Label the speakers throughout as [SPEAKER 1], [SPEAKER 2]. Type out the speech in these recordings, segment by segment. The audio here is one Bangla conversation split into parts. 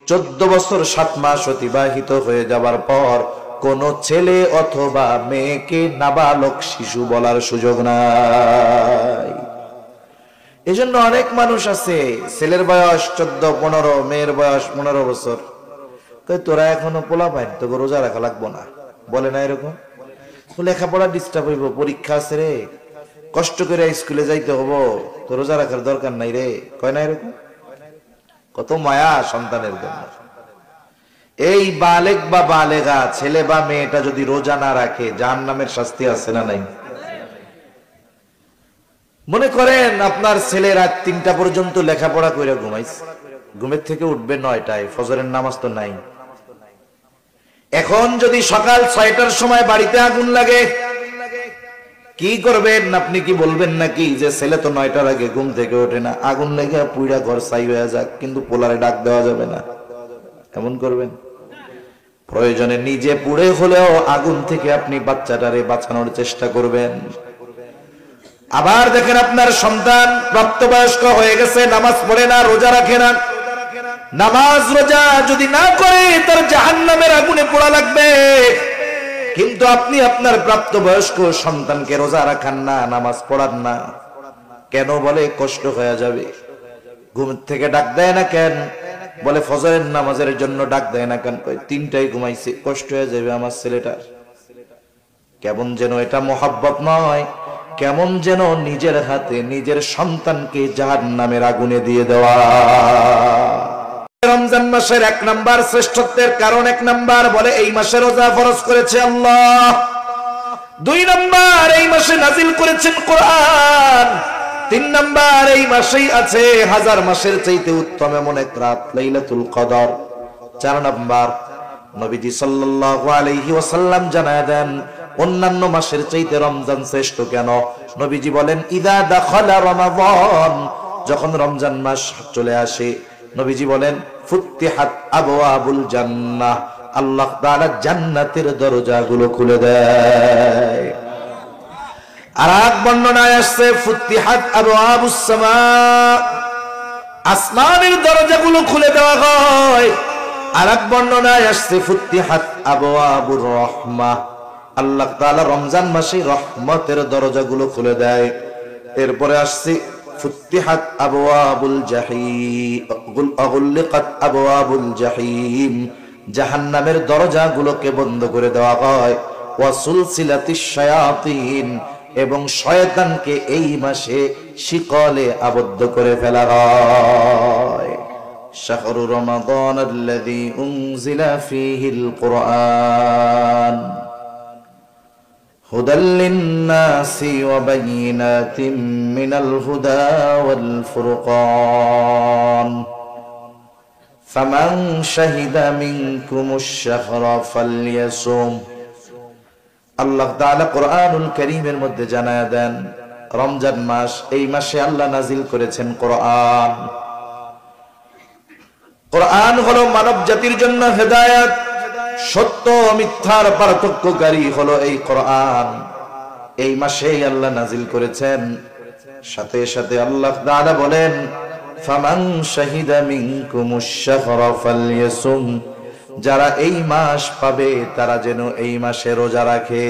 [SPEAKER 1] 14 বছর 7 মাস অতিবাহিত হয়ে যাবার পর কোন ছেলে অথবা মেয়েকে নাবালক শিশু বলার সুযোগ নাই। এজন্য অনেক মানুষ আছে ছেলের বয়স 14-15, মেয়ের বয়স 15 বছর, তোরা এখনো পোলা পাইন, তোকে রোজা রাখা লাগবো না, বলে না এরকম? লেখাপড়া ডিস্টার্ব হইব, পরীক্ষা আছে রে, কষ্ট করে স্কুলে যাইতে হবো, তো রোজা রাখার দরকার নাই রে, কয় না এরকম? কত মায়া সন্তানের জন্য। এই বালেক বা বালেগা ছেলে বা মেয়েটা যদি রোজা না রাখে জাহান্নামের শাস্তি আছে না নাই? মনে করেন আপনার ছেলে রাত 3টা পর্যন্ত লেখাপড়া করে ঘুমাইছে, ঘুমের থেকে উঠবে 9টায়, ফজরের নামাজ তো নাই। এখন যদি সকাল 6টার সময় বাড়িতে আগুন লাগে, কি করবেন? আপনি কি বলবেন নাকি যে ছেলে তো 9টার আগে ঘুম থেকে ওঠে না, আগুন লেগে পুইরা ঘর ছাই হয়ে যাক, কিন্তু পোলারে ডাক দেওয়া যাবে না, এমন করবেন? প্রয়োজনে নিজে পুড়ে হলেও আগুন থেকে আপনি বাচ্চাটারে বাঁচানোর চেষ্টা করবেন। আবার দেখেন আপনার সন্তান প্রাপ্তবয়স্ক হয়ে গেছে, নামাজ পড়ে না, রোজা রাখে না, নামাজ রোজা যদি না করে তার জাহান্নামের আগুনে পোড়া লাগবে। কিন্তু আপনি আপনার প্রাপ্তবয়স্ক সন্তানকে রোজা রাখান না, নামাজ পড়ান না, কেন? বলে কষ্ট হয়ে যাবে। ঘুম থেকে ডাক দেয় না কেন? বলে ফজরের নামাজের জন্য ডাক দেয় না কেন? 3টায় ঘুমাইছে, কষ্ট হয়ে যাবে আমার ছেলেটার। কেমন যেন এটা মহব্বত নয়, কেমন যেন নিজের হাতে নিজের সন্তানকে জাহান্নামের আগুনে দিয়ে দেওয়া। রমজান মাসের 1 নাম্বার শ্রেষ্ঠত্বের কারণ, 1 নাম্বার বলে এই মাসে রোজা ফরজ করেছে আল্লাহ। 2 নাম্বার এই মাসে নাজিল করেছেন কোরআন। 3 নাম্বার এই মাসেই আছে 1000 মাসের চাইতে উত্তম এমন এক রাত, লাইলাতুল কদর। 4 নাম্বার নবীজি সাল্লাল্লাহু আলাইহি ওয়াসাল্লাম জানায় দেন অন্যান্য মাসের চাইতে রমজান শ্রেষ্ঠ কেন? নবীজি বলেন ইদা দাখালা রমাদান, যখন রমজান মাস চলে আসে, নবীজি বলেন ফুতিহাত আবওয়াবুল জান্নাহ, আল্লাহ তাআলা জান্নাতের দরজাগুলো খুলে দেয়। আর এক বর্ণনায় আসছে ফুতিহাত আবওয়াবুস সামা, আসমানের দরজাগুলো খুলে দেওয়া হয়। আর এক বর্ণনায় আসছে ফুতিহাত আবওয়াবুর রাহমাহ, আল্লাহ তাআলা রমজান মাসে রহমতের দরজাগুলো খুলে দেয়। এরপরে আসছে ফুতিহাত আবওয়াবুল জাহিম, আগুলিকাত আবওয়াবুল জাহিম, জাহান্নামের দরজাগুলোকে বন্ধ করে দেওয়া হয়। ওয়া সুলসিলাতিশ শায়াতিন, এবং শয়তানকে এই মাসে শিকলে আবদ্ধ করে ফেলা হয়। শাহরু রমাদান আল্লাযী উনজিলা ফীহিল কুরআন হুদাল লিন-নাসি ওয়া বায়িনাতিন মিনাল হুদা ওয়াল ফুরকান ফামান শাহিদা মিনকুমুশ শাহরা ফালইয়াসুম। আল্লাহ তাআলা কোরআনুল কারীমের মধ্যে জানায়া দেন রমজান মাস, এই মাসে আল্লাহ নাজিল করেছেন কোরআন। কোরআন হলো মানব জাতির জন্য হেদায়েত, সত্য মিথ্যার পার্থক্যকারী হলো এই কোরআন। এই মাসেই আল্লাহ নাজিল করেছেন। সাথে সাথে আল্লাহ তাআলা বলেন ফামান শাহিদা মিনকুমুশ শাহরা ফালইয়াসুম, যারা এই মাস পাবে তারা যেন এই মাসে রোজা রাখে।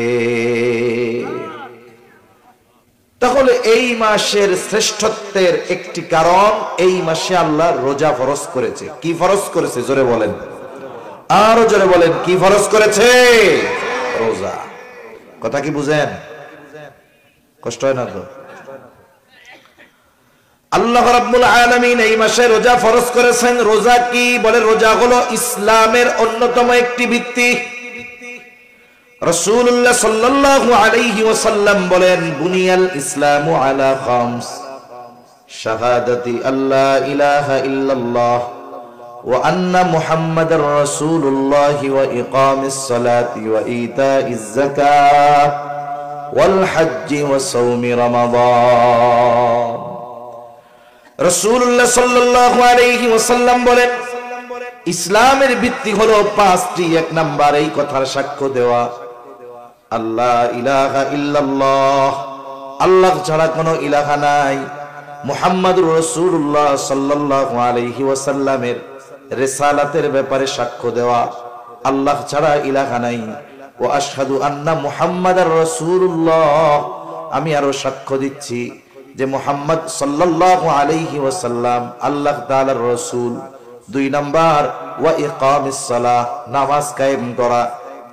[SPEAKER 1] তাহলে এই মাসের শ্রেষ্ঠত্বের একটি কারণ, এই মাসে আল্লাহ রোজা ফরজ করেছে। কি ফরজ করেছে জোরে বলেন, আরো জোরে বলেন, কি ফরজ করেছে? রোজা। কথা কি বুঝেন? কষ্ট হয় না তো? আল্লাহ রাব্বুল আলামিন এই মাসে রোজা ফরজ করেছেন। রোজা কি? বলে রোজা হলো ইসলামের অন্যতম একটি ভিত্তি। রাসূলুল্লাহ সাল্লাল্লাহু আলাইহি ওয়াসাল্লাম বলেন বুনিয়াল ইসলামু আলা খামস, শাহাদাতি আল্লা ইলাহা ইল্লাল্লাহ ওয়া আন্না মুহাম্মাদার রাসূলুল্লাহ ওয়া ইকামিস সালাতি ওয়া ইতাইজ যাকাত ওয়াল হজ্জি ওয়া সাওমি রমাদান। রাসূলুল্লাহ সাল্লাল্লাহু আলাইহি ওয়াসাল্লাম বলেন ইসলামের ভিত্তি হলো 5টি। 1 নাম্বার এই কথার সাক্ষ্য দেওয়া আল্লাহ ইলাহা ইল্লাল্লাহ, আল্লাহ ছাড়া কোনো ইলাহা নাই, মুহাম্মাদুর রাসূলুল্লাহ সাল্লাল্লাহু আলাইহি ওয়াসাল্লামের রিসালাতের ব্যাপারে সাক্ষ্য দেওয়া আল্লাহ ছাড়া ইলাহা নাই, ওয়া আশহাদু আন্না মুহাম্মাদার রাসূলুল্লাহ, আমি আরো সাক্ষ্য দিচ্ছি যে মুহাম্মদ সাল্লাল্লাহু আলাইহি ওয়াসাল্লাম আল্লাহ তাআলার রাসূল। 2 নাম্বার ওয়া ইকামিস সালাহ, নামাজ কায়েম করা।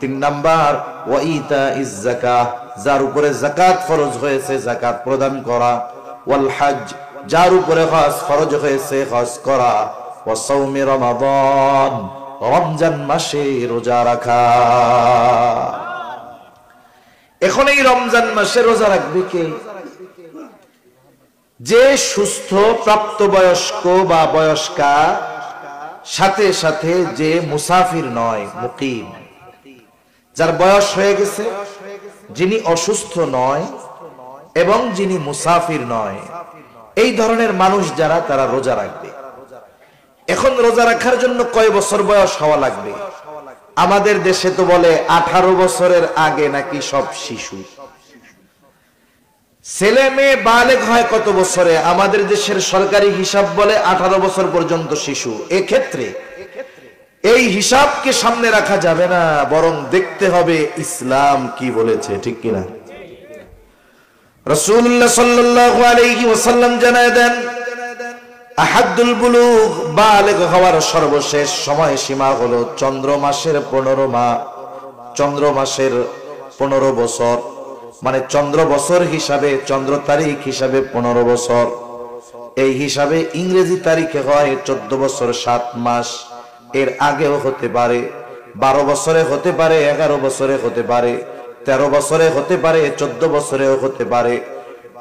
[SPEAKER 1] 3 নাম্বার ওয়া ইতাইজ যাকাত, যার উপরে যাকাত ফরজ হয়েছে যাকাত প্রদান করা। ওয়াল হজ, যার উপরে হজ ফরজ হয়েছে হজ করা। ওয়া সাওমি রমাদান, রমজান মাসে রোজা রাখা। এখন এই রমজান মাসে রোজা রাখবে কে? যে সুস্থ প্রাপ্তবয়স্ক বা বয়স্কা, সাথে সাথে যে মুসাফির নয়, মুকিম, যার বয়স হয়ে গেছে, যিনি অসুস্থ নয় এবং যিনি মুসাফির নয়, এই ধরনের মানুষ যারা, তারা রোজা রাখবে। এখন রোজা রাখার জন্য কয় বছর বয়স হওয়া লাগবে? আমাদের দেশে তো বলে 18 বছরের আগে নাকি সব শিশু। ছেলে মেয়ে বালেগ হয় কত বছরে? আমাদের দেশের সরকারি হিসাব বলে 18 বছর পর্যন্ত শিশু। এক্ষেত্রে এই হিসাবকে সামনে রাখা যাবে না, বরং দেখতে হবে ইসলাম কি বলেছে, ঠিক কিনা? রাসূলুল্লাহ সাল্লাল্লাহু আলাইহি ওয়াসাল্লাম জানায় দেন, আহাদুল বুলুগ, বালেগ হওয়ার সর্বশেষ সময় সীমা হলো চন্দ্র মাসের 15 মাস, চন্দ্র মাসের 15 বছর, মানে চন্দ্র বছর হিসাবে, চন্দ্র তারিখ হিসাবে 15 বছর। এই হিসাবে ইংরেজি তারিখে হয় 14 বছর 7 মাস। এর আগেও হতে পারে, 12 বছরে হতে পারে, 11 বছরে হতে পারে, 13 বছরে হতে পারে, 14 বছরেও হতে পারে।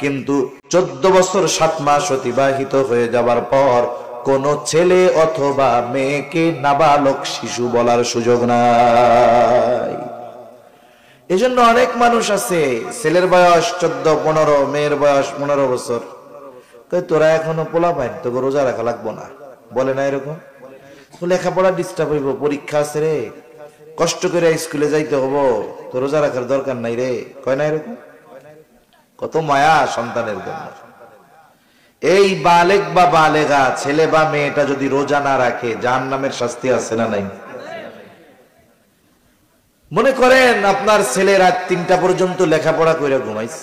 [SPEAKER 1] কিন্তু 14 বছর 7 মাস অতিবাহিত হয়ে যাবার পর কোন ছেলে অথবা মেয়েকে নাবালক শিশু বলার সুযোগ নাই। এজন্য অনেক মানুষ আছে, ছেলের বয়স 14-15, মেয়ের বয়স 15 বছর, তোরা এখনো পোলা পাইন, তোকে রোজা রাখা লাগবো না, বলে না এরকম? লেখাপড়া ডিস্টার্ব হইব, পরীক্ষা আছে রে, কষ্ট করে স্কুলে যাইতে হবো, তো রোজা রাখার দরকার নাই রে, কয় না এরকম? কত মায়া সন্তানের জন্য। এই বালেগ বা বালেগা ছেলে বা মেয়েটা যদি রোজা না রাখে, জাহান্নামের শাস্তি আছে না নাই? মনে করেন আপনার ছেলে রাত 3টা পর্যন্ত লেখাপড়া করে ঘুমাইছে,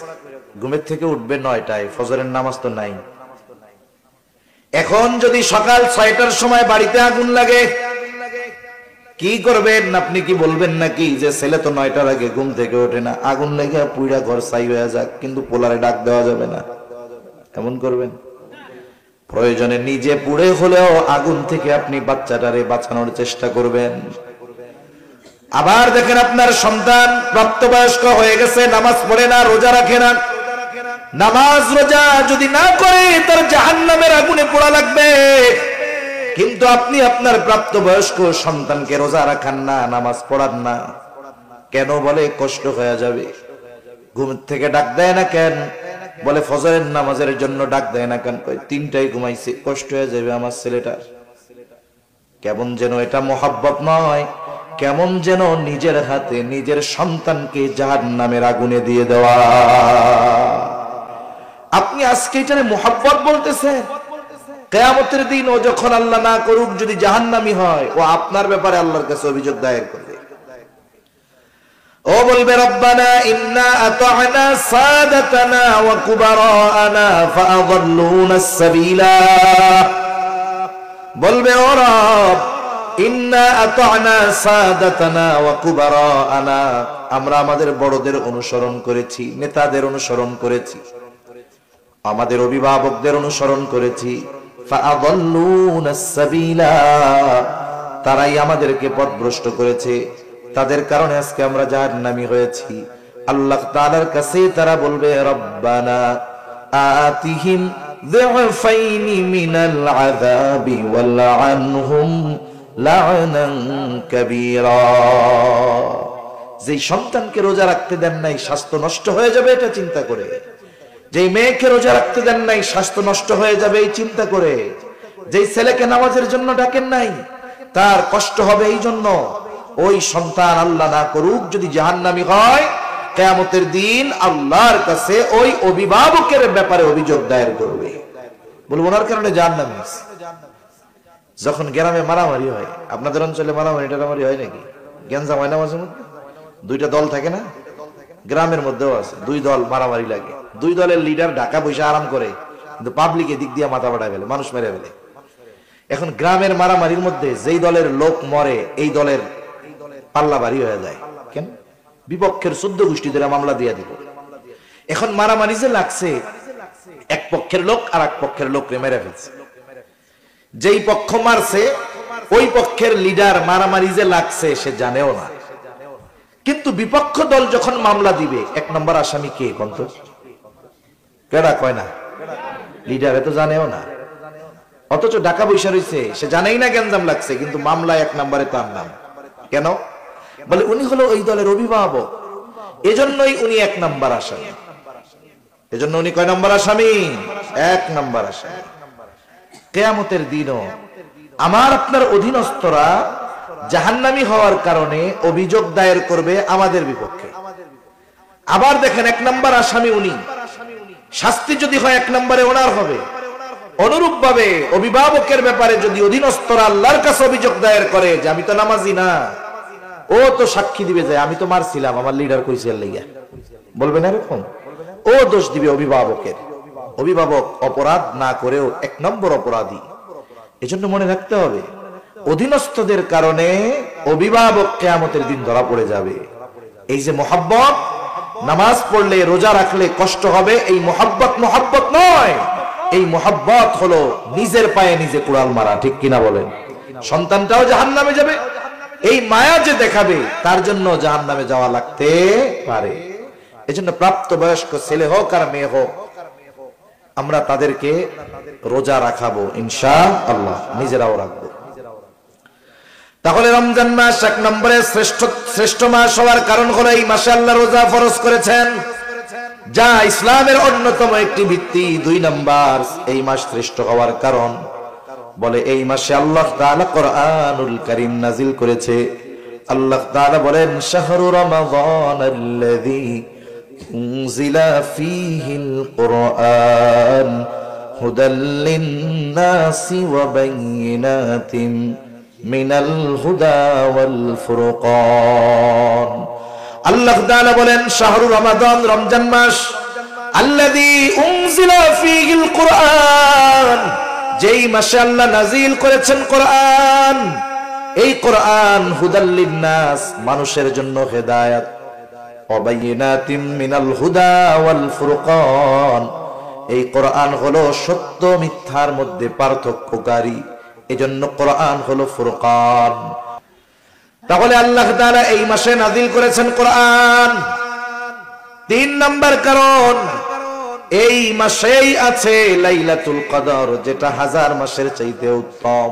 [SPEAKER 1] ঘুমের থেকে উঠবে 9টায়, ফজরের নামাজ তো নাই। এখন যদি সকাল 6টার সময় বাড়িতে আগুন লাগে, কি করবেন? আপনি কি বলবেন নাকি যে ছেলে তো 9টার আগে ঘুম থেকে ওঠে না, আগুন লেগে পুইরা ঘর ছাই হয়ে যাক, কিন্তু পোলারে ডাক দেওয়া যাবে না, এমন করবেন? প্রয়োজনে নিজে পুড়ে হলেও আগুন থেকে আপনি বাচ্চাটারে বাঁচানোর চেষ্টা করবেন। আবার দেখেন আপনার সন্তান প্রাপ্তবয়স্ক হয়ে গেছে, নামাজ পড়ে না, রোজা রাখে না, নামাজ রোজা যদি না করে তার জাহান্নামের আগুনে পোড়া লাগবে। কিন্তু আপনি আপনার প্রাপ্তবয়স্ক সন্তানকে রোজা রাখান না, নামাজ পড়ান না, কেন? বলে কষ্ট হয়ে যাবে। ঘুম থেকে ডাক দেয় না কেন? বলে ফজরের নামাজের জন্য ডাক দেয় না কেন? 3টায় ঘুমাইছে, কষ্ট হয়ে যাবে আমার ছেলেটার। কেমন যেন এটা মোহাব্বত নয়, কেমন যেন নিজের হাতে নিজের সন্তানকে জাহান্নামের আগুনে দিয়ে দেওয়া। আপনি আজকে এটারে মোহাব্বত বলতেছেন, কিয়ামতের দিন ও যখন আল্লাহ না করুক যদি জাহান্নামী হয়, ও আপনার ব্যাপারে আল্লাহর কাছে অভিযোগ দায়ের করবে। ও বলবে, রব্বানা ইন্না আতা'না সাদাতানা ওয়া কুবারানা ফাআযাল্লুনা সাবিলা। বলবে, ও রব, ইন্না আতা'না সাদাতানা ওয়া কুবারানা, আমরা আমাদের বড়দের অনুসরণ করেছি, নেতাদের অনুসরণ করেছি, আমাদের অভিভাবকদের অনুসরণ করেছি। ফাআযাল্লুনা সাবিলা, তারাই আমাদেরকে পথভ্রষ্ট করেছে, তাদের কারণে আজকে আমরা জাহান্নামী হয়েছি। আল্লাহ তাআলার কাছে তারা বলবে, রব্বানা আতিহিম যিফাইনি মিনাল আযাবি ওয়ালআনহুম লা'নান কাবীরা। যেই সন্তানকে রোজা রাখতে দেন নাই, স্বাস্থ্য নষ্ট হয়ে যাবে এটা চিন্তা করে, যেই মেয়েকে রোজা রাখতে দেন নাই, স্বাস্থ্য নষ্ট হয়ে যাবে এই চিন্তা করে, যেই ছেলেকে নামাজের জন্য ডাকেন নাই, তার কষ্ট হবে এই জন্য, ওই সন্তান আল্লাহ না করুক যদি জাহান্নামী হয়, কিয়ামতের দিন আল্লাহর কাছে ওই অভিভাবকের ব্যাপারে অভিযোগ দায়ের করবে, বলবো ওনার কারণে জাহান্নামী। যখন গ্রামে মারামারি হয়, আপনাদের অঞ্চলে মারামারি টারামারি হয় নাকি? গ্যাঞ্জাম হয় না মাঝে মধ্যে? দুইটা দল থাকে না, গ্রামের মধ্যেও আছে, দুই দল মারামারি লাগে, দুই দলের লিডার ঢাকা বসে আরাম করে, কিন্তু পাবলিক এদিক দিয়ে মাথা বাড়ায় ফেলে, মানুষ মেরে ফেলে। এখন গ্রামের মারামারির মধ্যে যেই দলের লোক মরে এই দলের পাল্লা ভারী হয়ে যায়। কেন? বিপক্ষের 14 গোষ্ঠীদের মামলা দিয়ে দিল। এখন মারামারি যে লাগছে, এক পক্ষের লোক আর এক পক্ষের লোককে মেরে ফেলছে। যেই পক্ষ মারছে ওই পক্ষের লিডার মারামারি যে লাগছে সে জানেও না, কিন্তু বিপক্ষ দল যখন মামলা দিবে 1 নম্বর আসামি কে কোনতো? কেডা কয় না? লিডারে তো জানেও না, অথচ ঢাকা বৈশা রয়েছে, সে জানেই না গ্যাঞ্জাম লাগছে, কিন্তু মামলা 1 নম্বরে তার নাম। কেন? বলে উনি হলো ওই দলের অভিভাবক, এজন্যই উনি 1 নম্বর আসামি। এজন্য উনি কয় নম্বর আসামি? 1 নম্বর আসামি। কিয়ামতের দিনও আমার আপনার অধীনস্থরা জাহান্নামী হওয়ার কারণে অভিযোগ দায়ের করবে আমাদের বিপক্ষে। আবার দেখেন 1 নম্বর আসামি উনি, শাস্তি যদি হয় 1 নম্বরে ওনার হবে। অনুরূপ ভাবে অভিভাবকের ব্যাপারে যদি অধীনস্থরা আল্লাহর কাছে অভিযোগ দায়ের করে যে আমি তো নামাজি না, ও তো সাক্ষী দিবে যে আমি তো মারছিলাম, আমার লিডার কইছে লাইয়া, বলবে না এরকম? ও দোষ দিবে অভিভাবকের। অভিভাবক অপরাধ না করেও 1 নম্বর অপরাধী। এজন্য মনে রাখতে হবে, অধীনস্থদের কারণে অভিভাবক কিয়ামতের দিন ধরা পড়ে যাবে। এই যে মোহাব্বত, নামাজ পড়লে রোজা রাখলে কষ্ট হবে, এই মোহাব্বত মোহাব্বত নয়। এই মোহাব্বত হলো নিজের পায়ে নিজে কুড়াল মারা। ঠিক কিনা বলেন? সন্তানটাও জাহান্নামে যাবে, এই মায়া যে দেখাবে তার জন্য জাহান্নামে যাওয়া লাগতে পারে। এজন্য প্রাপ্তবয়স্ক ছেলে হোক আর মেয়ে হোক, আমরা তাদেরকে রোজা রাখাবো ইনশাআল্লাহ, নিজেরাও রাখবো। তাহলে রমজান মাস 1 নম্বরে শ্রেষ্ঠ মাস হওয়ার কারণ হলো এই মাসে আল্লাহ রোজা ফরজ করেছেন, যা ইসলামের অন্যতম একটি ভিত্তি। 2 নম্বর, এই মাস শ্রেষ্ঠ হওয়ার কারণ বলে এই মাসে আল্লাহ তাআলা কোরআনুল কারীম নাজিল করেছে। আল্লাহ তাআলা বলেন, শাহরু রমাদানাল্লাযী উনজিলা ফীহিল কুরআন হুদাল লিন-নাসি ওয়া বায়িনাতিন মিনাল হুদা ওয়াল ফুরকান। আল্লাহ তাআলা বলেন শাহরু রমাদান, রমজান মাস, আল্লাযী উনজিলা ফীহিল কুরআন, যেই মাসে আল্লাহ নাজিল করেছেন কোরআন। এই কোরআন হুদাল লিন-নাস, মানুষের জন্য হেদায়েত, ওয়া বায়িনাতিন মিনাল হুদা ওয়াল ফুরকান, এই কোরআন হলো সত্য মিথ্যার মধ্যে পার্থক্যকারী, এজন্য কোরআন হলো ফুরকান। তাহলে আল্লাহ তাআলা এই মাসে নাজিল করেছেন কোরআন। 3 নম্বর কারণ, এই মাসেই আছে লাইলাতুল কদর, যেটা 1000 মাসের চাইতে উত্তম।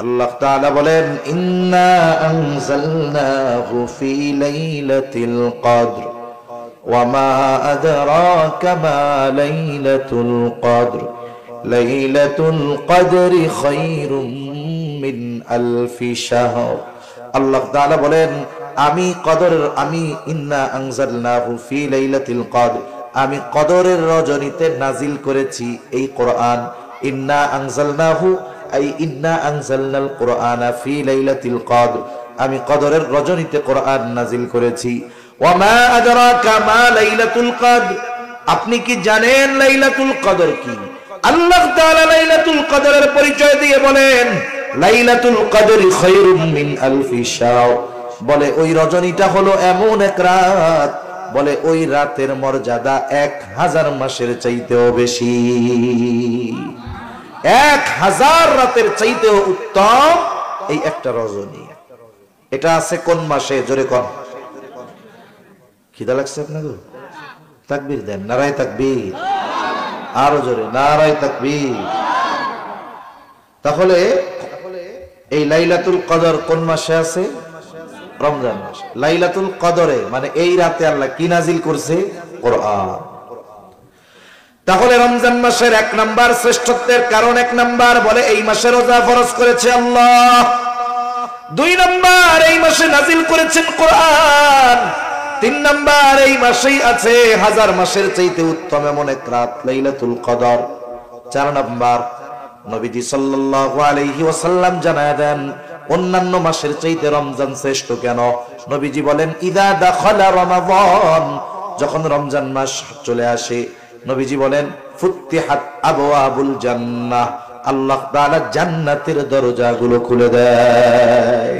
[SPEAKER 1] আল্লাহ তাআলা বলেন, ইন্না আনজালনাহু ফি লাইলাতিল কদর ওয়া মা আদরাকা মা লাইলাতুল কদর লাইলাতুল কদরি খায়রুম মিন আলফি শাহর। আল্লাহ তাআলা বলেন, আমি ইন্না আনজালনাহু ফি লাইলাতিল কদর, আমি কদরের রজনীতে নাজিল করেছি এই কোরআন। ইন্না আনজালনাহু আই ইন্না আনজালনাল কুরআনা ফি লাইলাতিল কদর, আমি কদরের রজনীতে কোরআন নাজিল করেছি। ওয়া মা আদরাকা মা লাইলাতুল কদর, আপনি কি জানেন লাইলাতুল কদর কি? আল্লাহ তাআলা লাইলাতুল কদরের পরিচয় দিয়ে বলেন, লাইলাতুল কদরি খায়রুম মিন আলফি শাহর, বলে ওই রজনীটা হলো এমন এক রাত, বলে ওই রাতের মর্যাদা 1000 মাসের চাইতেও বেশি। 1000 রাতের চাইতেও উত্তম এই একটা রজনী। এটা আছে কোন মাসে? জোরে কোন? খিদা লাগছে আপনাকে? তাকবীর দেন, নারায়ে তাকবীর, আরো জোরে নারায়ে তাকবীর। তাহলে এই লাইলাতুল কদর কোন মাসে আছে? রমজান মাসে। লাইলাতুল কদরে মানে এই রাতে আল্লাহ কি নাজিল করছে? কোরআন। তাহলে রমজান মাসের 1 নাম্বার শ্রেষ্ঠত্বের কারণ, 1 নাম্বার বলে এই মাসে রোজা ফরজ করেছে আল্লাহ। 2 নাম্বার, এই মাসে নাজিল করেছেন কোরআন। 3 নাম্বার, এই মাসেই আছে 1000 মাসের চাইতে উত্তম এমন এক রাত লাইলাতুল কদর। 4 নাম্বার, নবীজি সাল্লাল্লাহু আলাইহি ওয়াসাল্লাম জানায় দেন অন্যান্য মাসের চাইতে রমজান শ্রেষ্ঠ কেন? নবীজি বলেন ইদা দাখালা রমাদান, যখন রমজান মাস চলে আসে, নবীজি বলেন ফুতিহাত আবওয়াবুল জান্নাহ, আল্লাহ তাআলা জান্নাতের দরজাগুলো খুলে দেয়।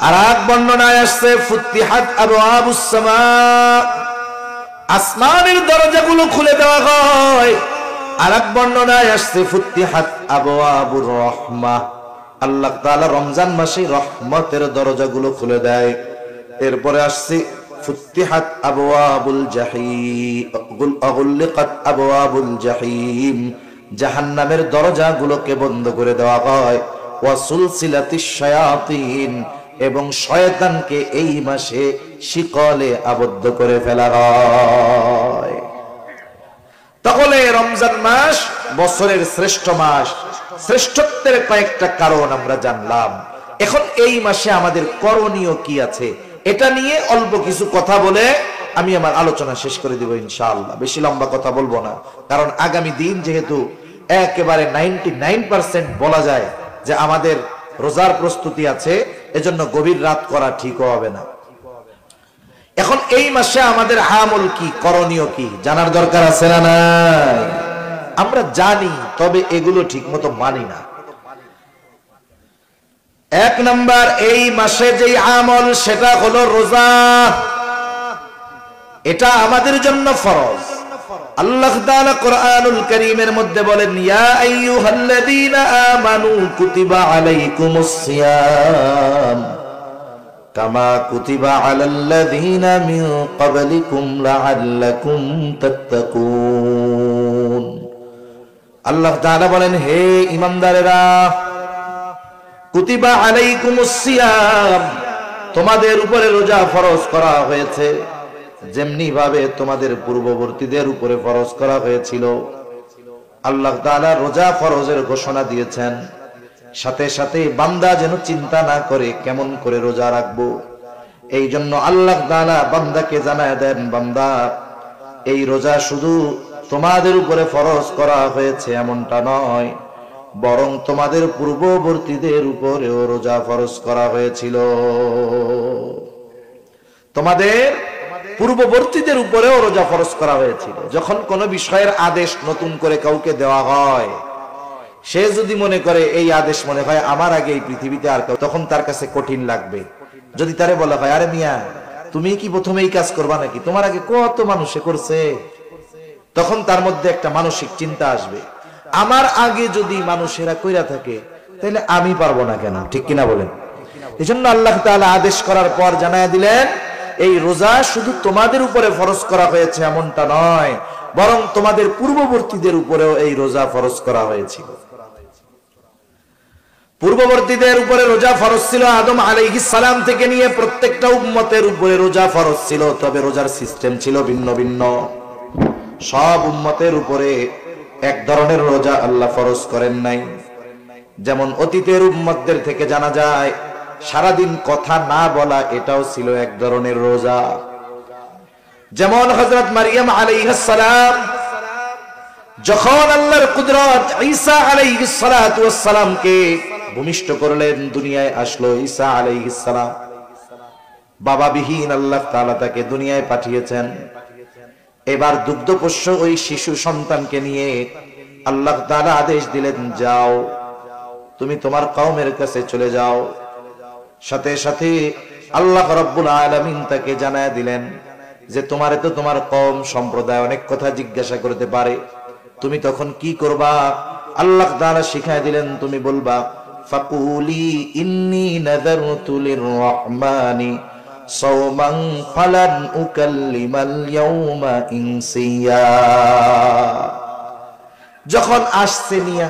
[SPEAKER 1] আর এক বর্ণনায় আসছে ফুতিহাত আবওয়াবুস সামা, আসমানের দরজাগুলো খুলে দেওয়া হয়। আর এক বর্ণনায় আসছে ফুতিহাত আবওয়াবুর রাহমাহ, আল্লাহ তাআলা রমজান মাসে রহমতের দরজাগুলো খুলে দেয়। এরপরে আসছে ফুতিহাত আবওয়াবুল জাহিম, আগুলিকাত আবওয়াবুল জাহিম, জাহান্নামের দরজাগুলোকে বন্ধ করে দেওয়া হয়। ওয়া সুলসিলাতিশ শায়াতিন, এবং শয়তানকে এই মাসে শিকলে আবদ্ধ করে ফেলা হয়। তাহলে রমজান মাস বছরের শ্রেষ্ঠ মাস, শ্রেষ্ঠত্বের কয়েকটা কারণ আমরা জানলাম। এখন এই মাসে আমাদের করণীয় কি আছে, এটা নিয়ে অল্প কিছু কথা বলে আমি আমার আলোচনা শেষ করে দিব ইনশাআল্লাহ। বেশি লম্বা কথা বলবো না, কারণ আগামী দিন যেহেতু একেবারে 99% বলা যায় যে আমাদের রোজার প্রস্তুতি আছে, এজন্য গভীর রাত করা ঠিক হবে না। এখন এই মাসে আমাদের আমল কি, করণীয় কি জানার দরকার আছে না নাই? আমরা জানি, তবে এগুলো ঠিক মতো মানি না। এক নাম্বার, এই মাসে যে আমল সেটা হলো রোজা। এটা আমাদের জন্য ফরজ। আল্লাহ তাআলা কোরআনুল কারীমের মধ্যে বলেন ইয়া আইয়ুহাল্লাযীনা আমানু কুতিবা আলাইকুমুস সিয়াম কামা কুতিবা আলাল্লাযীনা মিন ক্বাবলিকুম লাআল্লাকুম তাত্তাকুন। আল্লাহ তাআলা বলেন হে ঈমানদারেরা, কুতিবা আলাইকুমুস সিয়াম, তোমাদের উপরে রোজা ফরজ করা হয়েছে যেমনি ভাবে তোমাদের পূর্ববর্তীদের উপরে ফরজ করা হয়েছিল। আল্লাহ তাআলা রোজা ফরজের ঘোষণা দিয়েছেন, সাথে সাথে বান্দা যেন চিন্তা না করে কেমন করে রোজা রাখবো। এই জন্য আল্লাহ তাআলা বান্দাকে জানায় দেন, বান্দা এই রোজা শুধু তোমাদের উপরে ফরজ করা হয়েছে এমনটা নয়, বরং তোমাদের পূর্ববর্তীদের উপরেও রোজা ফরজ করা হয়েছিল। তোমাদের পূর্ববর্তীদের উপরেও রোজা ফরজ করা হয়েছিল। যখন কোনো বিষয়ের আদেশ নতুন করে কাউকে দেওয়া হয়, সে যদি মনে করে এই আদেশ মনে হয় আমার আগে এই পৃথিবীতে আর কেউ, তখন তার কাছে কঠিন লাগবে। যদি তারে বলা হয় আরে মিয়া তুমি কি প্রথমে এই কাজ করবা নাকি, তোমার আগে কত মানুষে করছে, তখন তার মধ্যে একটা মানসিক চিন্তা আসবে, আমার আগে যদি মানুষেরা কইরা থাকে তাহলে আমি পারবো না কেন? ঠিক কিনা বলেন? এজন্য আল্লাহ তাআলা আদেশ করার পর জানায় দিলেন এই রোজা শুধু তোমাদের উপরে ফরজ করা হয়েছে এমনটা নয়, বরং তোমাদের পূর্ববর্তীদের উপরেও এই রোজা ফরজ করা হয়েছিল। পূর্ববর্তীদের উপরে রোজা ফরজ ছিল, আদম আলাইহিস সালাম থেকে নিয়ে প্রত্যেকটা উম্মতের উপরে রোজা ফরজ ছিল, তবে রোজার সিস্টেম ছিল ভিন্ন ভিন্ন। সব উম্মতের উপরে এক ধরনের রোজা আল্লাহ ফরজ করেন নাই। যেমন অতীতের উম্মতদের থেকে জানা যায় সারাদিন কথা না বলা, এটাও ছিল এক ধরনের রোজা। যেমন হযরত মারিয়াম আলাইহিস সালাম যখন আল্লাহর কুদরত ঈসা আলাইহিস সালাতু ওয়াস সালামকে ভূমিষ্ঠ করলেন, দুনিয়ায় আসলো ঈসা আলাইহিস সালাম, বাবাবিহীন আল্লাহ তাআলা তাকে দুনিয়ায় পাঠিয়েছেন। এবার দুগ্ধপোষ্য ওই শিশু সন্তানকে নিয়ে আল্লাহ তাআলা আদেশ দিলেন, যাও তুমি তোমার কওমের কাছে চলে যাও। সাথে সাথে আল্লাহ রাব্বুল আলামিন তাকে জানায় দিলেন যে তোমারে তো তোমার কওম সম্প্রদায় অনেক কথা জিজ্ঞাসা করতে পারে, তুমি তখন কি করবা? আল্লাহ তাআলা শিখায় দিলেন, তুমি বলবা ফাকুলি ইন্নী নাযারতু লির-রাহমানি সাওমান ফালান উকাল্লিমাল ইয়াওমা ইনসিয়া। যখন আসছে নিয়া,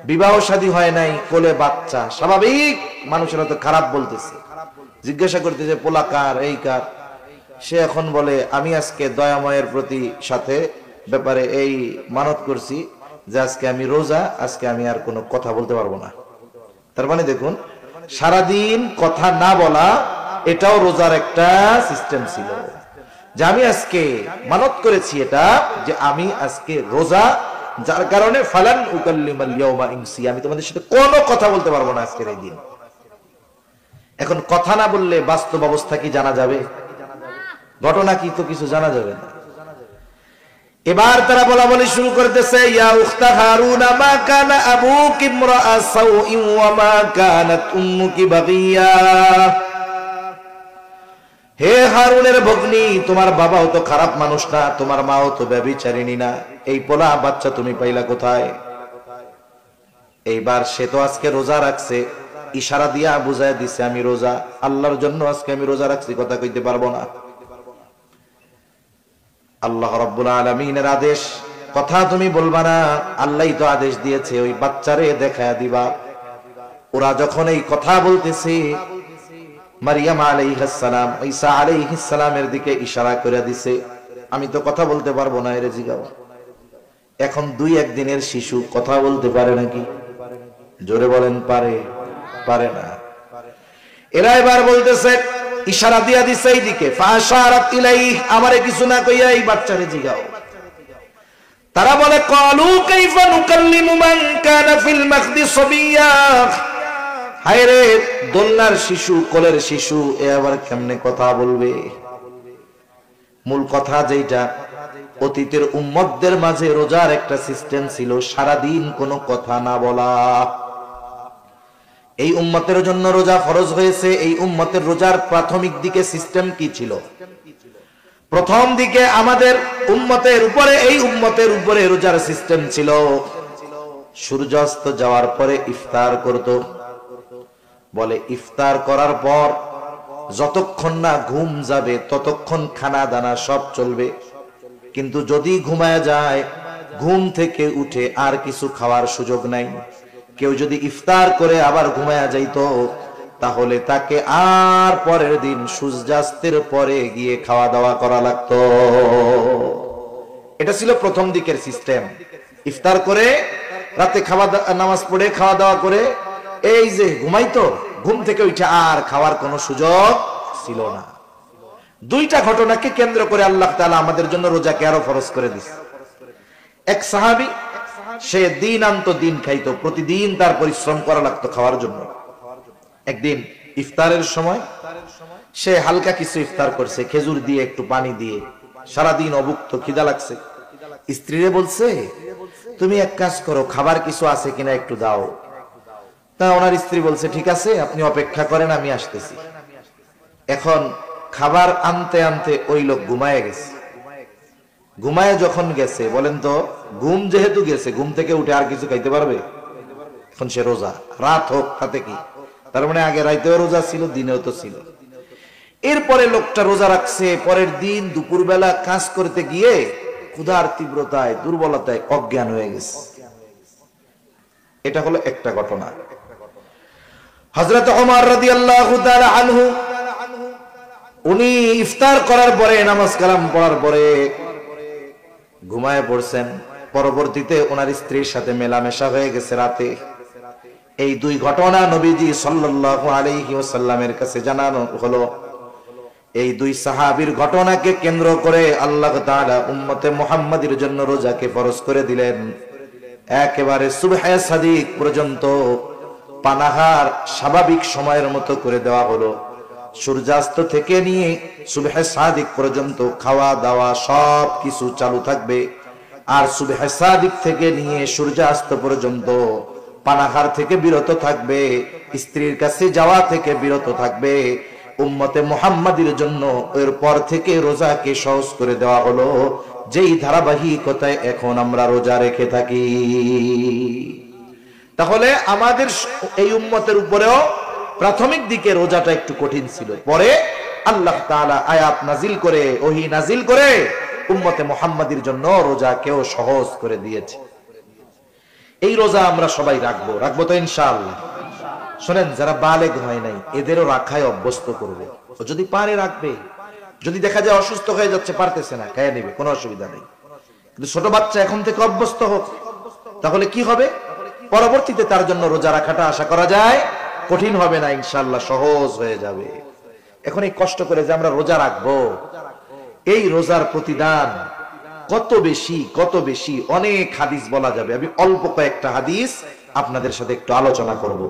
[SPEAKER 1] বিবাহ শাদী হয় নাই, কোলে বাচ্চা, স্বাভাবিক মানুষেরা তো খারাপ বলতেছে, জিজ্ঞাসা করতেছে পোলা কার, এই কার। সে এখন বলে আমি আজকে দয়াময়ের প্রতি সাথে ব্যাপারে এই মানত করছি যে আজকে আমি রোজা, আজকে আমি আর কোনো কথা বলতে পারবো না। তার মানে দেখুন, সারাদিন কথা না বলা এটাও রোজার একটা সিস্টেম ছিল, যে আমি আজকে মানত করেছি এটা যে আমি আজকে রোজা, যার কারণে ফালান উকাল্লিমাল ইয়াউমা ইনসিয়া, আমি তোমাদের সাথে কোনো কথা বলতে পারবো না আজকের এই দিন। এখন কথা না বললে বাস্তব অবস্থা কি জানা যাবে? ঘটনা কি তো কিছু জানা যাবে না। এবার তারা বলা বলি শুরু করতেছে, ইয়া উখতা হারুন মা কানা আবুকি ইমরাআ সাউইন ওয়া মা কানাত উম্মুকি বাগিয়া। হে হারুনের ভগ্নী, তোমার বাবাও তো খারাপ মানুষ না, তোমার মাও তো ব্যভিচারিণী না, এই পোলা বাচ্চা তুমি পাইলা কোথায়? এইবার সে তো আজকে রোজা রাখছে, ইশারা দিয়া বুঝায় দিছে আমি রোজা, আল্লাহর জন্য আজকে আমি রোজা রাখছি, কথা কইতে পারবো না। আল্লাহ রাব্বুল আলামিনের আদেশ, কথা তুমি বলবা না, আল্লাহই তো আদেশ দিয়েছে ওই বাচ্চারে দেখায়া দিবা। ওরা যখন এই কথা বলতেছে, মারিয়াম আলাইহিস সালাম ঈসা আলাইহিস সালামের দিকে ইশারা করে দিছে, আমি তো কথা বলতে পারবো না, এরে জিগাও। এখন 2-1 দিনের শিশু কথা বলতে পারে নাকি? জোরে বলেন, পারে? পারে না। এরা এবার বলতেছে, ইশারা দিয়া দিছে এইদিকে, ফাশারাত ইলাইহি, আমারে কিছু না কইয়া এই বাচ্চারে জিগাও। তারা বলে, ক্বালু কাইফা নুকাল্লিমু মান কানা ফিল মাখদি সাবিয়্যা। হায় রে, দোলনার শিশু, কোলের শিশু, এ আবার কেমনে কথা বলবে? মূল কথা যেটা, অতীতের উম্মতদের মাঝে রোজার একটা সিস্টেম ছিল, সারা দিন কোনো কথা না বলা। এই উম্মতের জন্য রোজা ফরজ হয়েছে। এই উম্মতের রোজার প্রাথমিক দিকে সিস্টেম কি ছিল? প্রথম দিকে আমাদের উম্মতের উপরে, এই উম্মতের উপরে রোজার সিস্টেম ছিল, সূর্যাস্ত যাওয়ার পরে ইফতার করত। বলে ইফতার করার পর যতক্ষণ না ঘুম যাবে ততক্ষণ খানা দানা সব চলবে, কিন্তু যদি ঘুমায় যায়, ঘুম থেকে উঠে আর কিছু খাওয়ার সুযোগ নাই। কেউ যদি ইফতার করে আবার ঘুমায়া যাইতো, তাহলে তাকে আর পরের দিন সূর্যাস্তের পরে গিয়ে খাওয়া দাওয়া করা লাগতো। এটা ছিল প্রথম দিকের সিস্টেম। ইফতার করে রাতে নামাজ পড়ে খাওয়া দাওয়া করে এই যে ঘুমাইতো, ঘুম থেকে উঠে আর খাওয়ার কোনো সুযোগ ছিল না। 2টা ঘটনাকে কেন্দ্র করে আল্লাহ তাআলা আমাদের জন্য রোজাকে আরো ফরজ করে দিয়েছে। এক সাহাবী, সে দিন আনতো দিন খাইতো, প্রতিদিন তার পরিশ্রম করা লাগতো খাওয়ার জন্য। একদিন ইফতারের সময় সে হালকা কিছু ইফতার করছে, খেজুর দিয়ে একটু পানি দিয়ে, সারাদিন অভুক্ত, খিদা লাগছে। স্ত্রীরে বলছে, তুমি এক কাজ করো, খাবার কিছু আছে কিনা একটু দাও। তা ওনার স্ত্রী বলছে, ঠিক আছে, আপনি অপেক্ষা করেন, আমি আসতেছি। এখন খাবার আনতে আনতে ওই লোক ঘুমায় গেছে। ঘুমায় যখন গেছে, বলেন তো, ঘুম যেহেতু গেছে, ঘুম থেকে উঠে আর কিছু খাইতে পারবে? এখন সে রোজা, রাত হোক তাতে কি, তার মানে আগে রাইতেও রোজা ছিল, দিনেও তো ছিল। এরপরে লোকটা রোজা রাখছে, পরের দিন দুপুরবেলা কাজ করতে গিয়ে ক্ষুধার তীব্রতায়, দুর্বলতায় অজ্ঞান হয়ে গেছে। এটা হলো একটা ঘটনা। হযরত ওমর রাদিয়াল্লাহু তাআলা আনহু, উনি ইফতার করার পরে, নামাজ কালাম পড়ার পরে ঘুমায় পড়ছেন। পরবর্তীতে ওনার স্ত্রীর সাথে মেলামেশা হয়ে গেছে রাতে। এই 2 ঘটনা নবীজি সাল্লাল্লাহু আলাইহি ওয়াসাল্লামের কাছে জানানো হলো। এই 2 সাহাবীর ঘটনাকে কেন্দ্র করে আল্লাহ তাআলা উম্মতে মুহাম্মাদের জন্য রোজাকে ফরজ করে দিলেন। একেবারে সুবহে সাদিক পর্যন্ত পানাহার স্বাভাবিক সময়ের মতো করে দেওয়া হলো। সূর্যাস্ত থেকে নিয়ে সুবহে সাদিক পর্যন্ত খাওয়া দাওয়া সব কিছু চালু থাকবে। আর সুবহে সাদিক থেকে নিয়ে সূর্যাস্ত পর্যন্ত পানাহার থেকে বিরত থাকবে, স্ত্রীর কাছে যাওয়া থেকে বিরত থাকবে। উম্মতে মুহাম্মাদের জন্য এরপর থেকে রোজাকে সহজ করে দেওয়া হলো, যেই ধারাবাহিকতায় এখন আমরা রোজা রেখে থাকি। তাহলে আমাদের এই উম্মতের উপরেও প্রাথমিক দিকে রোজাটা একটু কঠিন ছিল, পরে আল্লাহ তাআলা আয়াত নাজিল করে, ওহী নাজিল করে উম্মতে মুহাম্মাদের জন্য রোজাকেও সহজ করে দিয়েছে। এই রোজা আমরা সবাই রাখবো তো ইনশাআল্লাহ। শুনেন, যারা বালেগ হয় নাই এদেরও রাখায় অভ্যস্ত করবে, যদি পারে রাখবে। যদি দেখা যায় অসুস্থ হয়ে যাচ্ছে, পারতেছে না, খেয়ে নেবে, কোনো অসুবিধা নেই। কিন্তু ছোট বাচ্চা এখন থেকে অভ্যস্ত হোক, তাহলে কি হবে? পরবর্তীতে তার জন্য রোজা রাখাটা আশা করা যায় কঠিন হবে না, ইনশাআল্লাহ সহজ হয়ে যাবে। এখন এই কষ্ট করে যে আমরা রোজা রাখবো, এই রোজার প্রতিদান কত বেশি অনেক হাদিস বলা যাবে। আমি অল্প কয়েকটা হাদিস আপনাদের সাথে একটু আলোচনা করব।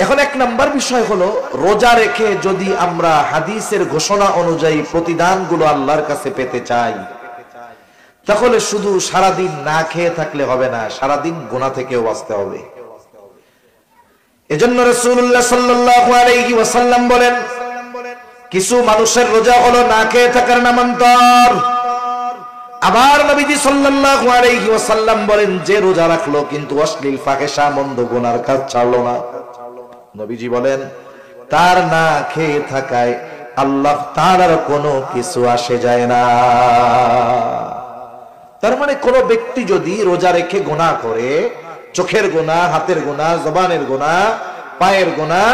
[SPEAKER 1] এখন এক নাম্বার বিষয় হলো, রোজা রেখে যদি আমরা হাদিসের ঘোষণা অনুযায়ী প্রতিদানগুলো আল্লাহর কাছে পেতে চাই, তাহলে শুধু সারাদিন না খেয়ে থাকলে হবে না, সারাদিন গুনাহ থেকেও বাঁচতে হবে। এজন্য রাসূলুল্লাহ সাল্লাল্লাহু আলাইহি ওয়াসাল্লাম বলেন, কিছু মানুষের রোজা হলো না খেয়ে থাকার নামান্তর। আবার নবীজি সাল্লাল্লাহু আলাইহি ওয়াসাল্লাম বলেন, যে রোজা রাখলো কিন্তু অশ্লীল ফাহিশা মন্দ গুনার কাজ ছাড়লো না, নবীজি বলেন তার না খেয়ে থাকায় আল্লাহ তাআলার কোনো কিছু আসে যায় না। তার মানে কোন ব্যক্তি যদি রোজা রেখে গুনাহ করে, চোখের গুনাহ, হাতের গুনাহ, জবানের গুনাহ, পায়ের গুনাহ,